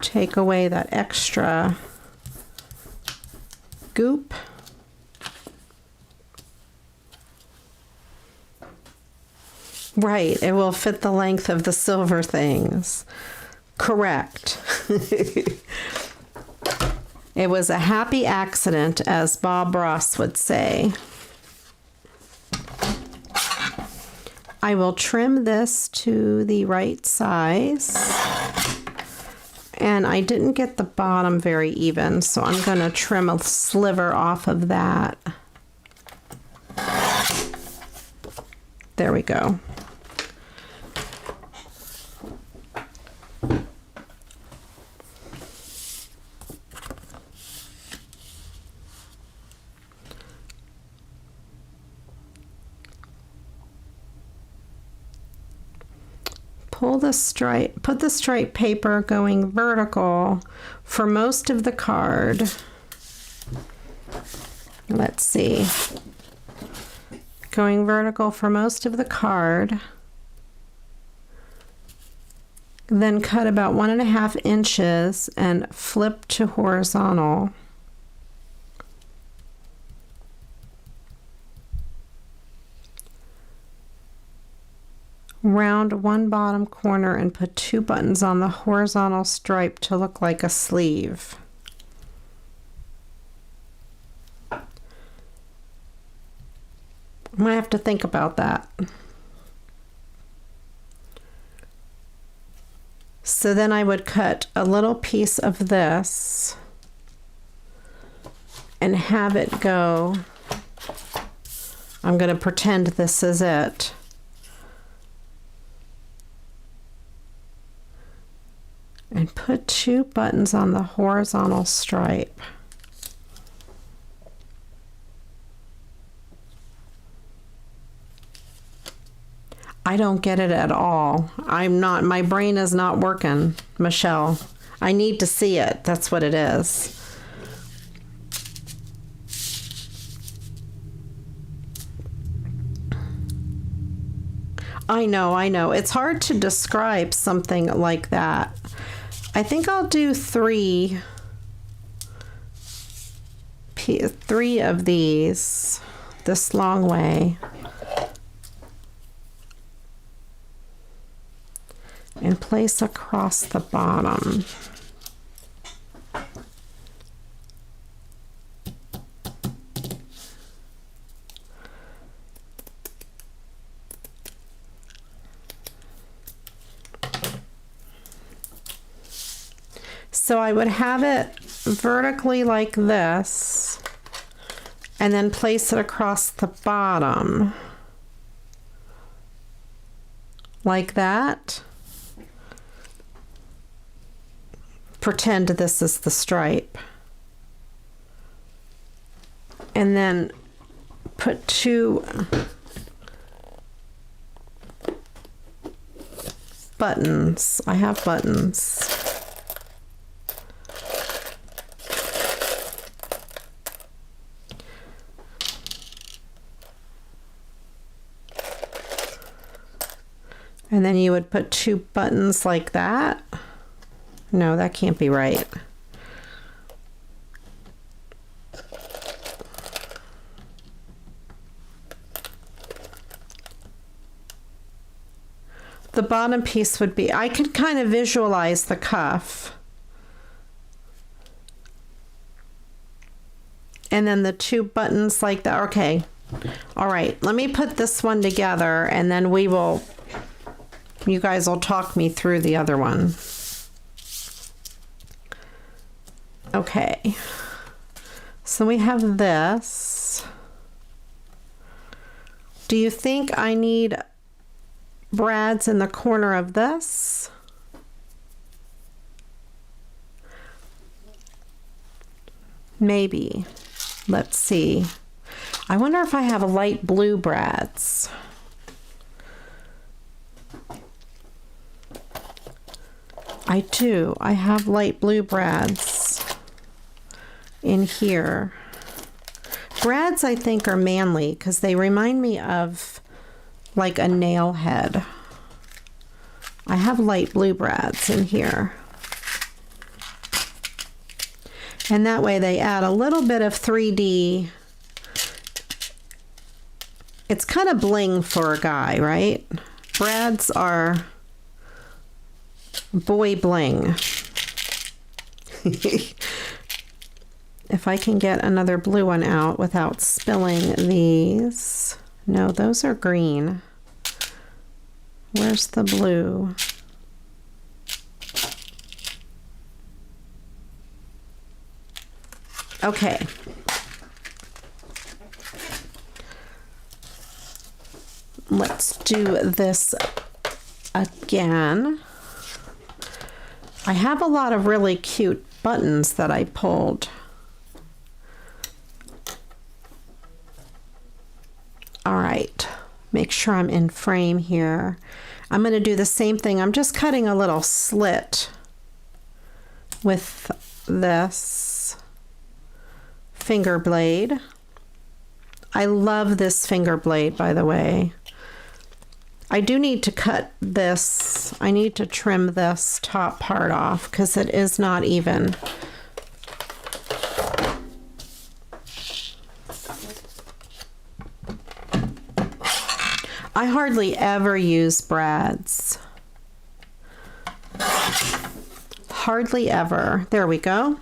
Take away that extra goop. Right, it will fit the length of the silver things. Correct. It was a happy accident, as Bob Ross would say. I will trim this to the right size. And I didn't get the bottom very even, so I'm going to trim a sliver off of that. There we go. Pull the stripe, put the stripe paper going vertical for most of the card. Let's see. Going vertical for most of the card. Then cut about 1.5 inches and flip to horizontal. Round one bottom corner and put 2 buttons on the horizontal stripe to look like a sleeve. I'm gonna have to think about that. So then I would cut a little piece of this and have it go. I'm gonna pretend this is it. And put 2 buttons on the horizontal stripe. I don't get it at all. My brain is not working, Michelle. I need to see it. That's what it is. I know. It's hard to describe something like that. I think I'll do three of these this long way. And place across the bottom. So I would have it vertically like this, and then place it across the bottom like that. Pretend this is the stripe. And then put two buttons. I have buttons. And then you would put two buttons like that. No, that can't be right. The bottom piece would be, I could kind of visualize the cuff. And then the two buttons like that. Okay. All right. Let me put this one together and then you guys will talk me through the other one. Okay. So we have this. Do you think I need brads in the corner of this? Maybe. Let's see. I wonder if I have light blue brads. I do. I have light blue brads in here. Brads, I think, are manly because they remind me of like a nail head. I have light blue brads in here. And that way they add a little bit of 3D. It's kind of bling for a guy, right? Brads are boy bling. If I can get another blue one out without spilling these. No, those are green. Where's the blue? Okay. Let's do this again. I have a lot of really cute buttons that I pulled. All right, make sure I'm in frame here. I'm going to do the same thing. I'm just cutting a little slit with this finger blade. I love this finger blade, by the way. I do need to cut this. I need to trim this top part off because it is not even. I hardly ever use brads. Hardly ever. There we go.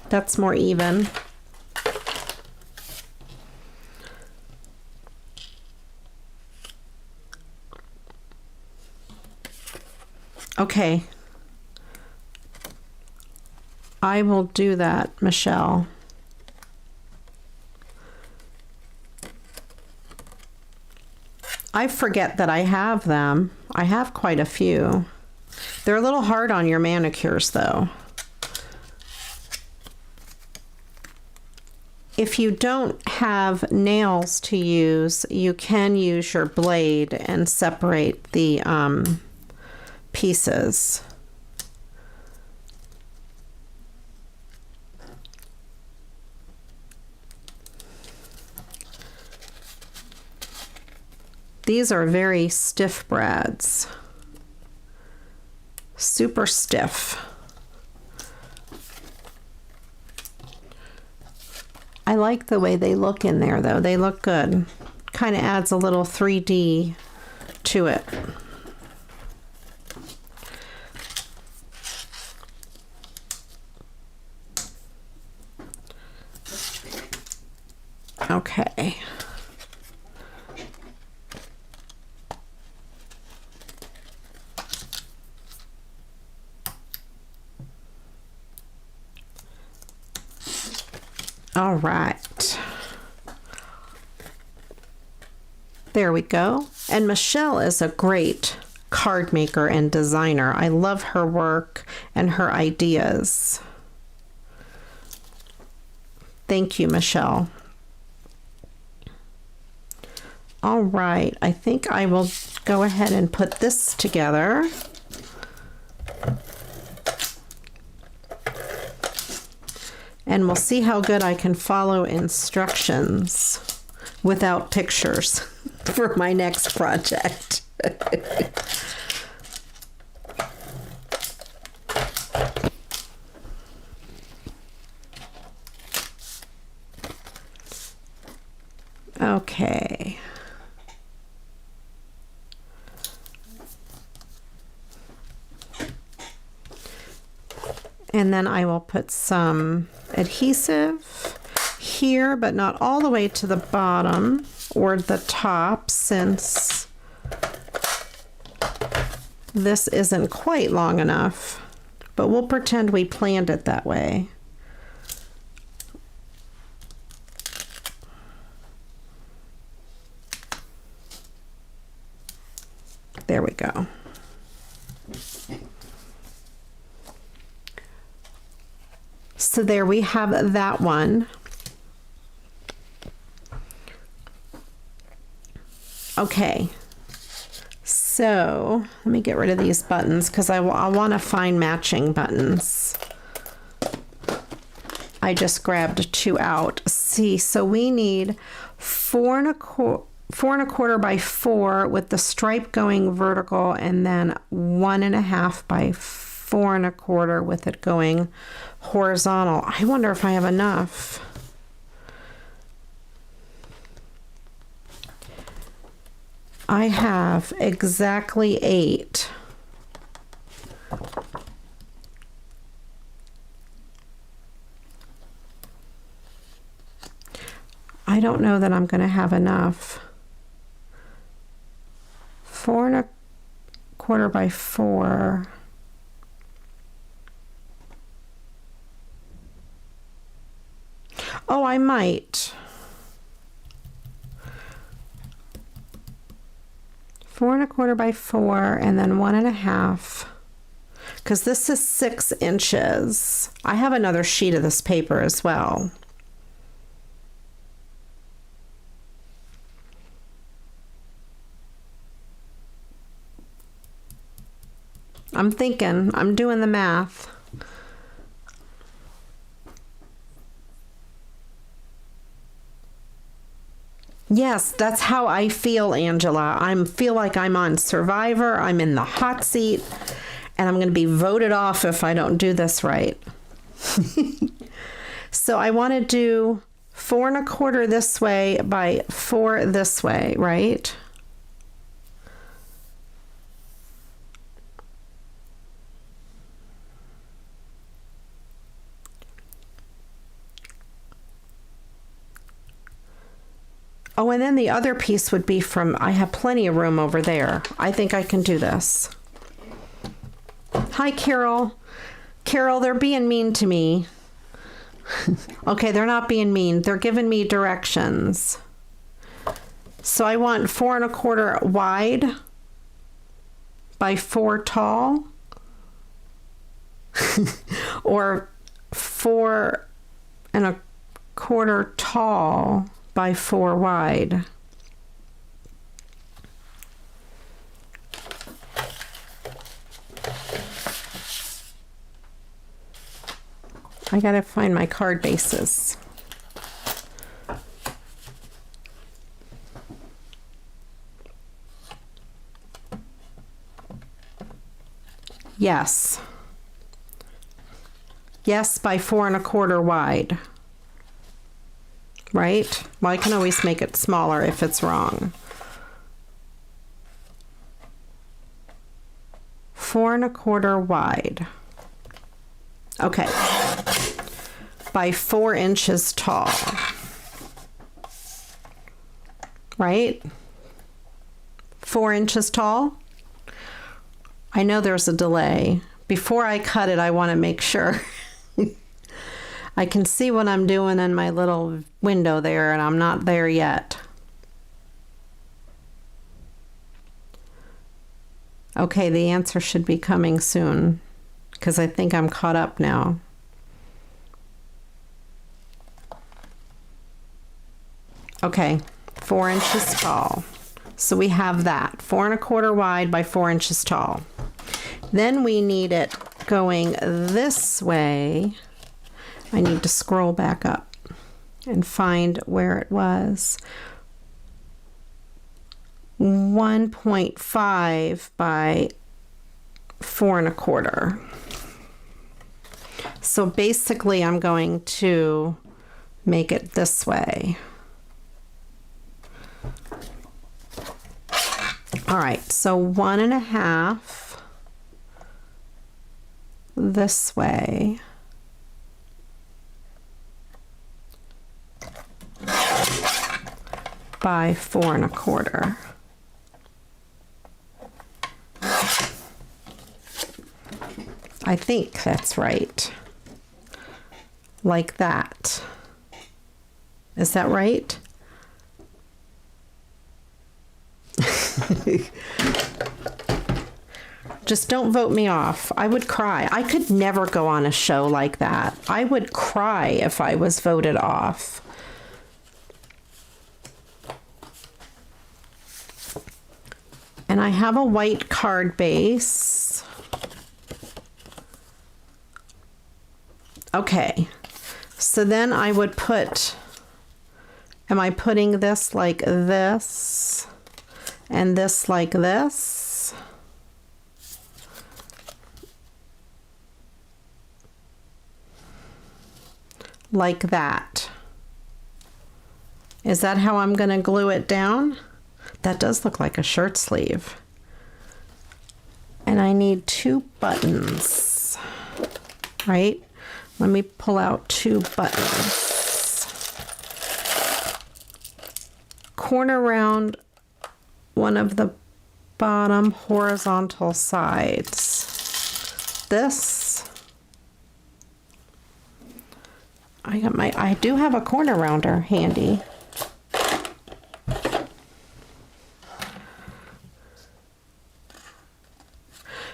That's more even. Okay. I will do that, Michelle. I forget that I have them. I have quite a few. They're a little hard on your manicures, though. If you don't have nails to use, you can use your blade and separate the pieces. These are very stiff brads. Super stiff. I like the way they look in there though. They look good. Kind of adds a little 3D to it. Okay. All right. There we go. And Michelle is a great card maker and designer. I love her work and her ideas. Thank you, Michelle. All right, I think I will go ahead and put this together. And we'll see how good I can follow instructions without pictures for my next project. Okay. And then I will put some adhesive here, but not all the way to the bottom or the top, since this isn't quite long enough, but we'll pretend we planned it that way. There we go. So there we have that one. Okay, so let me get rid of these buttons because I want to find matching buttons. I just grabbed 2 out. See, so we need 4 1/4 by 4 with the stripe going vertical, and then 1.5 by 4 1/4 with it going horizontal. I wonder if I have enough. I have exactly 8. I don't know that I'm going to have enough. 4 1/4 by 4. Oh, I might. 4 1/4 by 4, and then 1.5, because this is 6 inches. I have another sheet of this paper as well. I'm thinking, I'm doing the math. Yes, that's how I feel, Angela. I feel like I'm on Survivor. I'm in the hot seat, and I'm going to be voted off if I don't do this right. So I want to do 4 1/4 this way by 4 this way, right? Oh, and then the other piece would be from, I have plenty of room over there. I think I can do this. Hi, Carol. Carol, they're being mean to me. Okay, they're not being mean. They're giving me directions. So I want 4 1/4 wide by 4 tall. Or 4 1/4 quarter tall by 4 wide. I gotta find my card bases. Yes. Yes, by 4 1/4 wide. Right? Well, I can always make it smaller if it's wrong. 4 1/4 wide. Okay. By 4 inches tall. Right? 4 inches tall? I know there's a delay. Before I cut it, I want to make sure. I can see what I'm doing in my little window there, and I'm not there yet. Okay, the answer should be coming soon, because I think I'm caught up now. Okay, 4 inches tall. So we have that, 4 1/4 wide by 4 inches tall. Then we need it going this way. I need to scroll back up and find where it was. 1.5 by 4 1/4. So basically I'm going to make it this way. All right, so 1 1/2 this way. By 4 1/4. I think that's right. Like that. Is that right? Just don't vote me off. I would cry. I could never go on a show like that. I would cry if I was voted off. And I have a white card base. Okay, so then I would put, am I putting this like this and this like this? Like that. Is that how I'm going to glue it down? That does look like a shirt sleeve. And I need 2 buttons, right? Let me pull out 2 buttons. Corner round one of the bottom horizontal sides. This, I do have a corner rounder handy.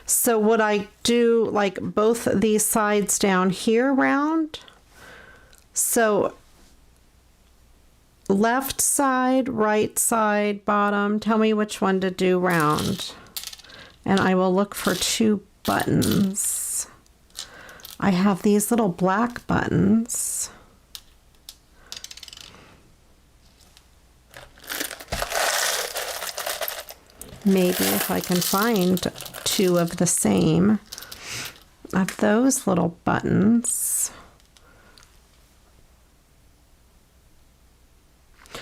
So would I do like both these sides down here round? So left side, right side, bottom, tell me which one to do round. And I will look for 2 buttons. I have these little black buttons. Maybe if I can find 2 of the same of those little buttons.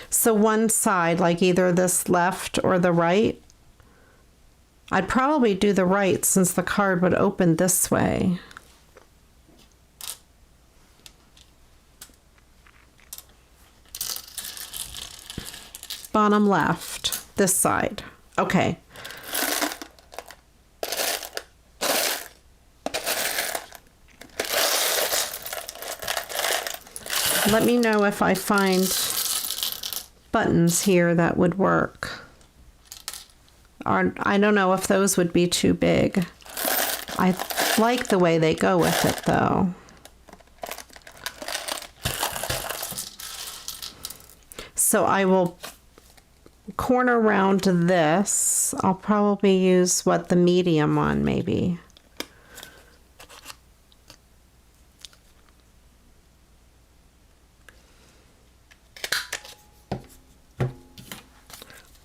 So one side, like either this left or the right. I'd probably do the right since the card would open this way. Bottom left, this side. Okay. Let me know if I find buttons here that would work. Or I don't know if those would be too big. I like the way they go with it though. So I will corner round this. I'll probably use the medium one maybe.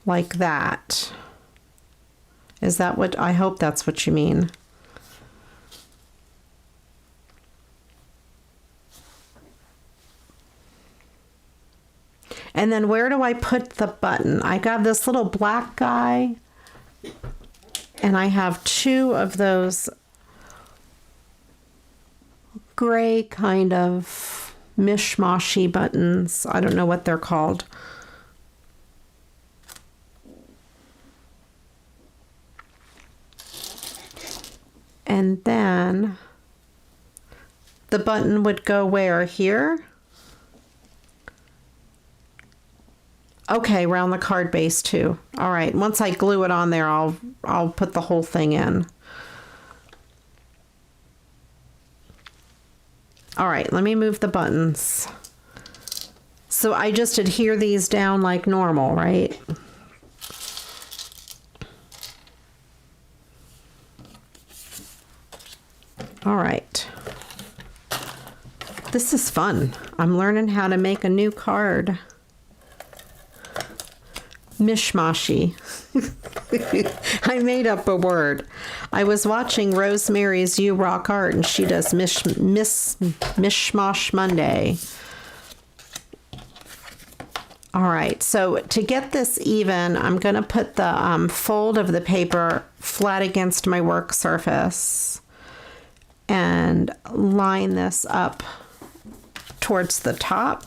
Like that. Is that what, I hope that's what you mean. And then where do I put the button? I got this little black guy, and I have two of those gray kind of mishmashy buttons. I don't know what they're called. And then the button would go where? Here? Okay, around the card base too. All right, once I glue it on there, I'll put the whole thing in. All right, let me move the buttons. So I just adhere these down like normal, right? All right. This is fun. I'm learning how to make a new card. Mishmashy. I made up a word. I was watching Rosemary's You Rock Art, and she does Mishmash Monday. All right, so to get this even, I'm going to put the fold of the paper flat against my work surface and line this up towards the top.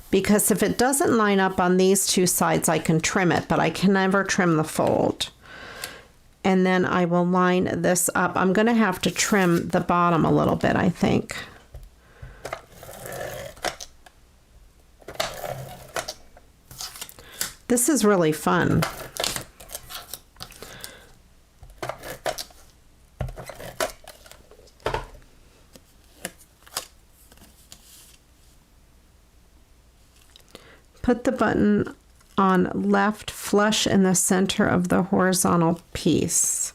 Because if it doesn't line up on these two sides, I can trim it, but I can never trim the fold. And then I will line this up. I'm going to have to trim the bottom a little bit, I think. This is really fun. Put the button on left flush in the center of the horizontal piece.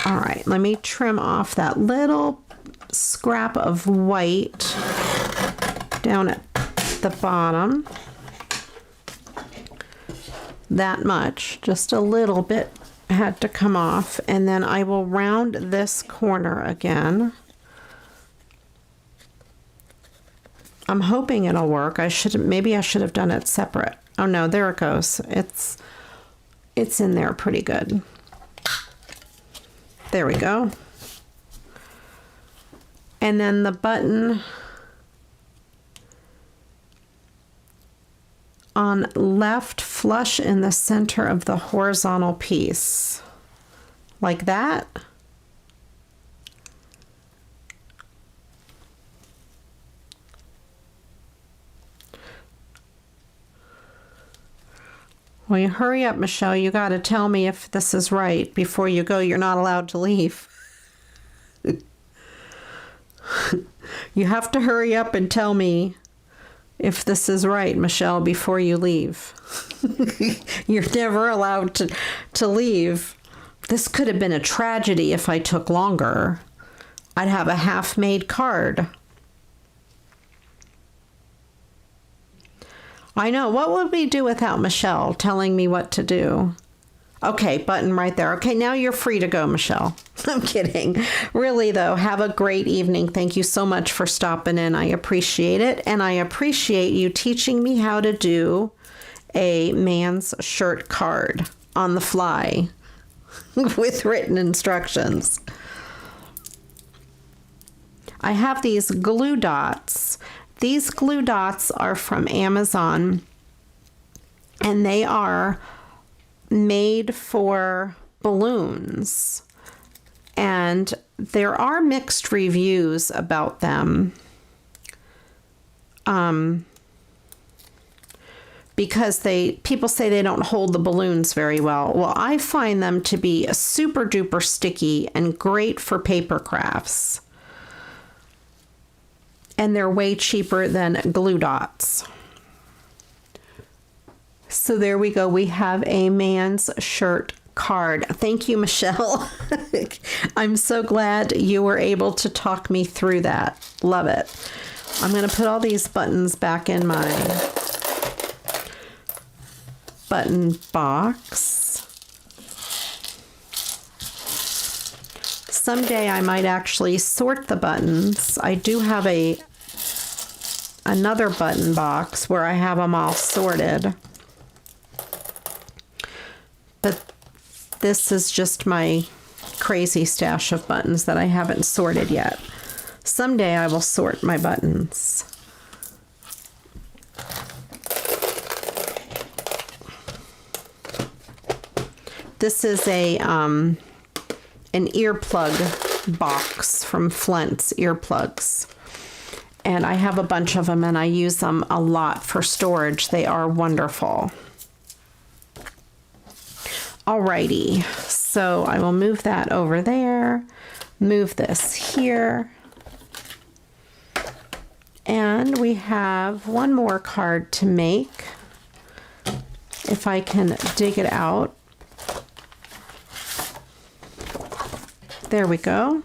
All right, let me trim off that little scrap of white down at the bottom. That much, just a little bit had to come off, and then I will round this corner again. I'm hoping it'll work. Maybe I should have done it separate. Oh no, there it goes. It's in there pretty good. There we go. And then the button on left flush in the center of the horizontal piece. Like that. Well, you hurry up, Michelle. You got to tell me if this is right before you go. You're not allowed to leave. You have to hurry up and tell me if this is right, Michelle, before you leave. You're never allowed to leave. This could have been a tragedy if I took longer. I'd have a half-made card. I know. What would we do without Michelle telling me what to do? Okay, button right there. Okay, now you're free to go, Michelle. I'm kidding. Really, though, have a great evening. Thank you so much for stopping in. I appreciate it. And I appreciate you teaching me how to do a man's shirt card on the fly with written instructions. I have these glue dots. These glue dots are from Amazon, and they are made for balloons, and there are mixed reviews about them. because people say they don't hold the balloons very well. Well, I find them to be super duper sticky and great for paper crafts. And they're way cheaper than glue dots. So there we go. We have a man's shirt card. Thank you, Michelle. I'm so glad you were able to talk me through that. Love it. I'm going to put all these buttons back in my button box. Someday I might actually sort the buttons. I do have another button box where I have them all sorted. But this is just my crazy stash of buttons that I haven't sorted yet. Someday I will sort my buttons. This is an earplug box from Flint's Earplugs. And I have a bunch of them and I use them a lot for storage. They are wonderful. Alrighty, so I will move that over there, move this here. And we have one more card to make. If I can dig it out. There we go.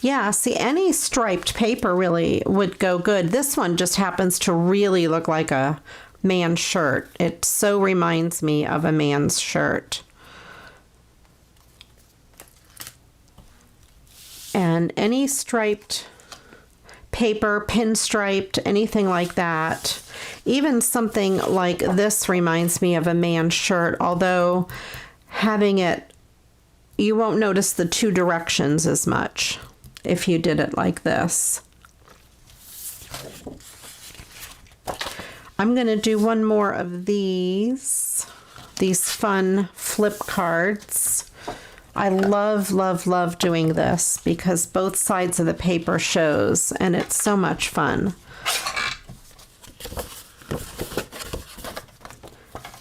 Yeah, see, any striped paper really would go good. This one just happens to really look like a man's shirt. It so reminds me of a man's shirt. And any striped paper, pinstriped, anything like that. Even something like this reminds me of a man's shirt, although having it, you won't notice the two directions as much if you did it like this. I'm going to do one more of these fun flip cards. I love, love, love doing this because both sides of the paper shows and it's so much fun.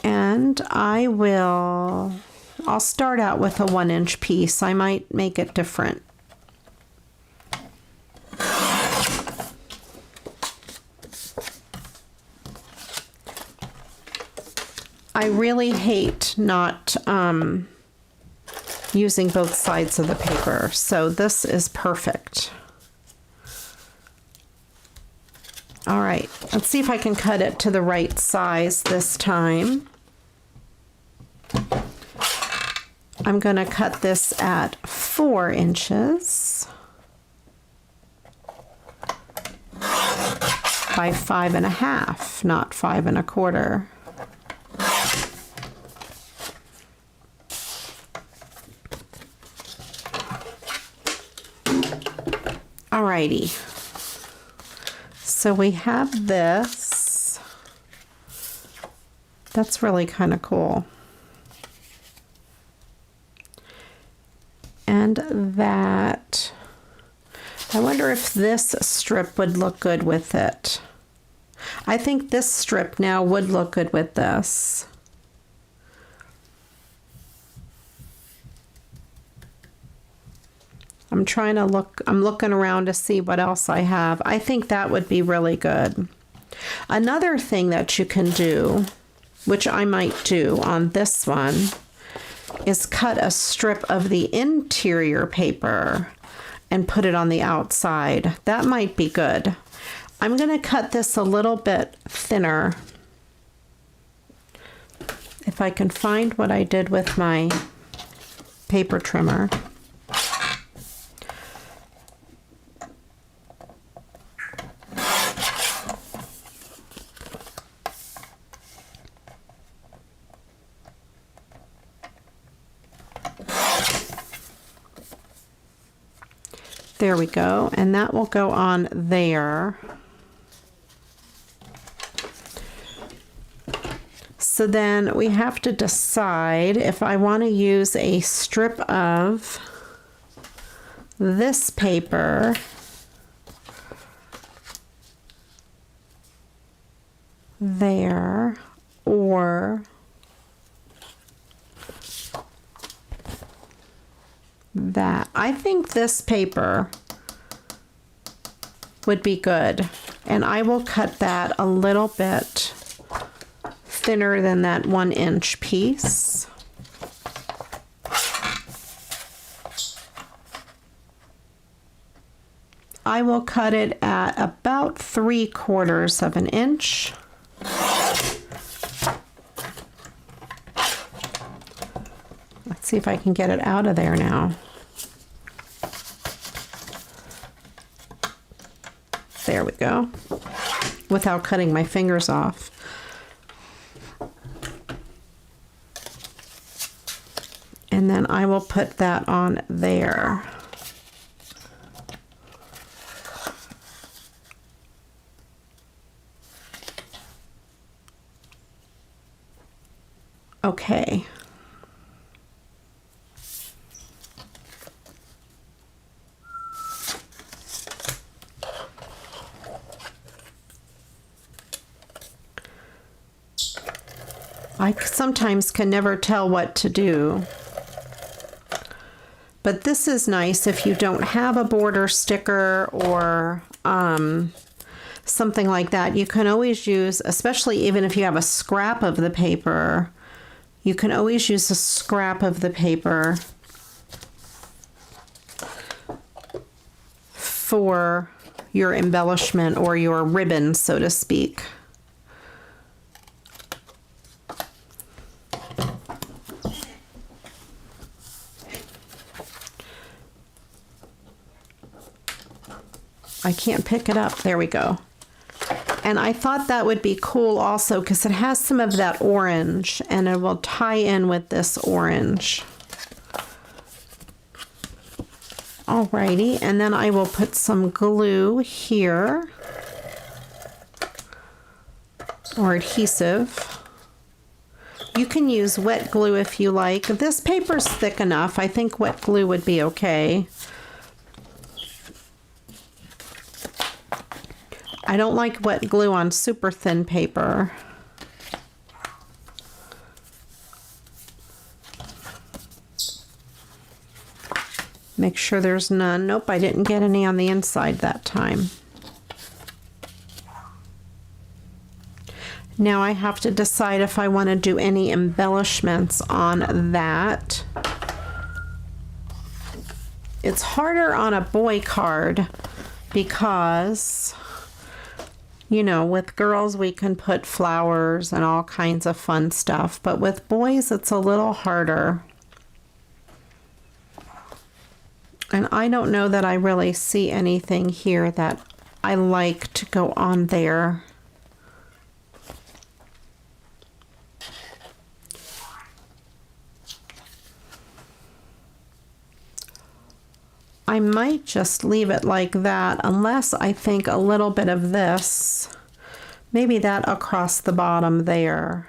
And I'll start out with a 1-inch piece. I might make it different. I really hate not using both sides of the paper, so this is perfect. All right, let's see if I can cut it to the right size this time. I'm going to cut this at 4 inches by 5.5, not 5 1/4. Alrighty, so we have this. That's really kind of cool. And that, I wonder if this strip would look good with it. I think this strip now would look good with this. I'm looking around to see what else I have. I think that would be really good. Another thing that you can do, which I might do on this one, is cut a strip of the interior paper and put it on the outside. That might be good. I'm going to cut this a little bit thinner. If I can find what I did with my paper trimmer. There we go, and that will go on there. So then we have to decide if I want to use a strip of this paper there, or that. I think this paper would be good, and I will cut that a little bit thinner than that 1-inch piece. I will cut it at about 3/4 of an inch. Let's see if I can get it out of there now. There we go, without cutting my fingers off. And then I will put that on there. Okay. I sometimes can never tell what to do. But this is nice if you don't have a border sticker or something like that. You can always use, especially even if you have a scrap of the paper, you can always use a scrap of the paper for your embellishment or your ribbon, so to speak. I can't pick it up. There we go. And I thought that would be cool also because it has some of that orange and it will tie in with this orange. Alrighty, and then I will put some glue here, or adhesive. You can use wet glue if you like. This paper's thick enough. I think wet glue would be okay. I don't like wet glue on super thin paper. Make sure there's none. Nope, I didn't get any on the inside that time. Now I have to decide if I want to do any embellishments on that. It's harder on a boy card because, you know, with girls we can put flowers and all kinds of fun stuff, but with boys it's a little harder. And I don't know that I really see anything here that I like to go on there. I might just leave it like that unless I think a little bit of this, maybe that across the bottom there,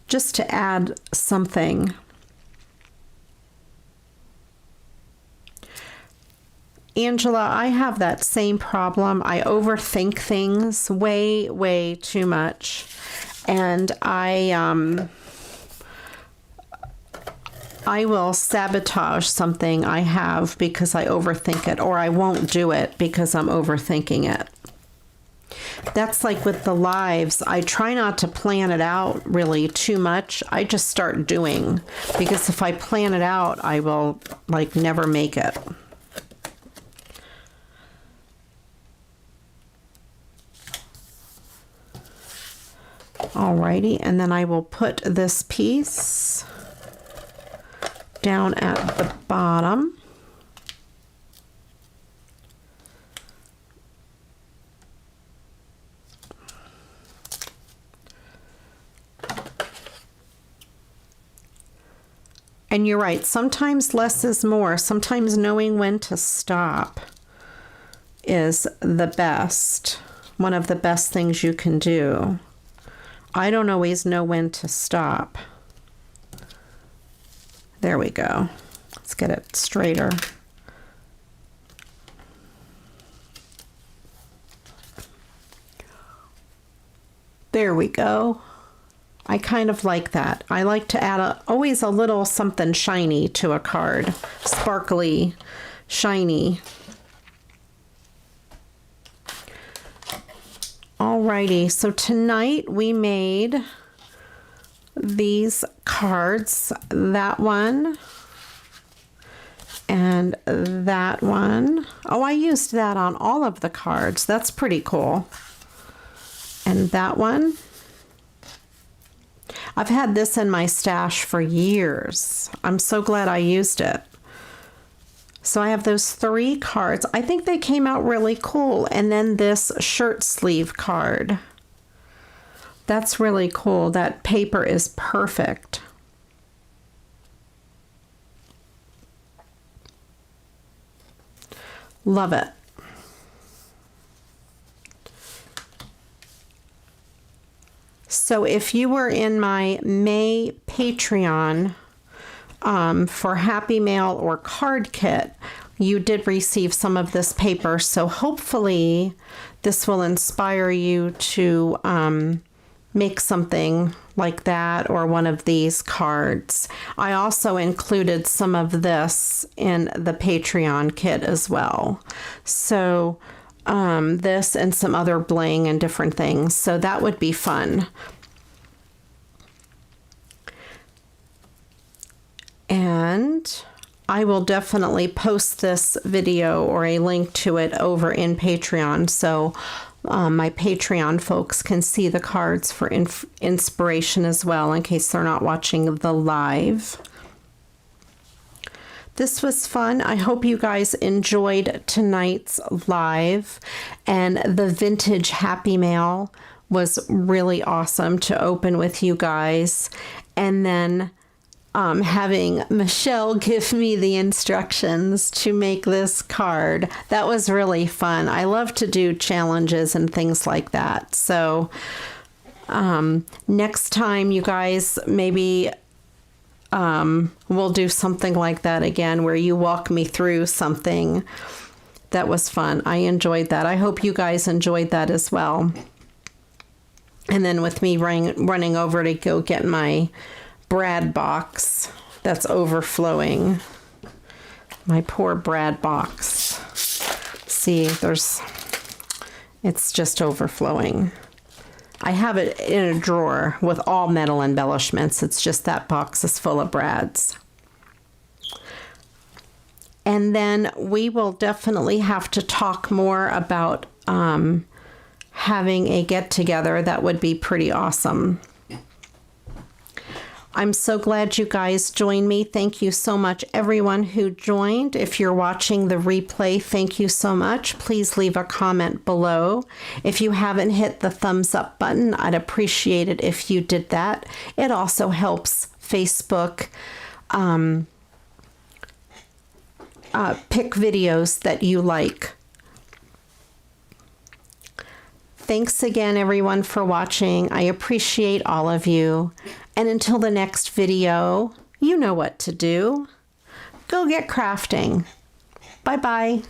just to add something. Angela, I have that same problem. I overthink things way, way too much. And I will sabotage something I have because I overthink it, or I won't do it because I'm overthinking it. That's like with the lives. I try not to plan it out really too much. I just start doing, because if I plan it out, I will like never make it. Alrighty, and then I will put this piece down at the bottom. And you're right, sometimes less is more. Sometimes knowing when to stop is the best, one of the best things you can do. I don't always know when to stop. There we go. Let's get it straighter. we go. I kind of like that. I like to add always a little something shiny to a card. Sparkly, shiny. Alrighty, so tonight we made these cards. That one and that one. Oh, I used that on all of the cards. That's pretty cool. And that one. I've had this in my stash for years. I'm so glad I used it. So I have those 3 cards. I think they came out really cool. And then this shirt sleeve card. That's really cool. That paper is perfect. Love it. So if you were in my May Patreon for Happy Mail or card kit, you did receive some of this paper. So hopefully this will inspire you to make something like that or one of these cards. I also included some of this in the Patreon kit as well. So this and some other bling and different things. So that would be fun. And I will definitely post this video or a link to it over in Patreon. So my Patreon folks can see the cards for inspiration as well in case they're not watching the live. This was fun. I hope you guys enjoyed tonight's live, and the vintage Happy Mail was really awesome to open with you guys. And then having Michelle give me the instructions to make this card, that was really fun. I love to do challenges and things like that. So next time, you guys, maybe we'll do something like that again where you walk me through something. That was fun. I enjoyed that. I hope you guys enjoyed that as well. And then with me running over to go get my Brad box that's overflowing. My poor Brad box. See, it's just overflowing. I have it in a drawer with all metal embellishments. It's just that box is full of Brads. And then we will definitely have to talk more about having a get-together. That would be pretty awesome. I'm so glad you guys joined me. Thank you so much, everyone who joined. If you're watching the replay, thank you so much. Please leave a comment below. If you haven't hit the thumbs up button, I'd appreciate it if you did that. It also helps Facebook pick videos that you like. Thanks again, everyone, for watching. I appreciate all of you. And until the next video, you know what to do. Go get crafting. Bye-bye.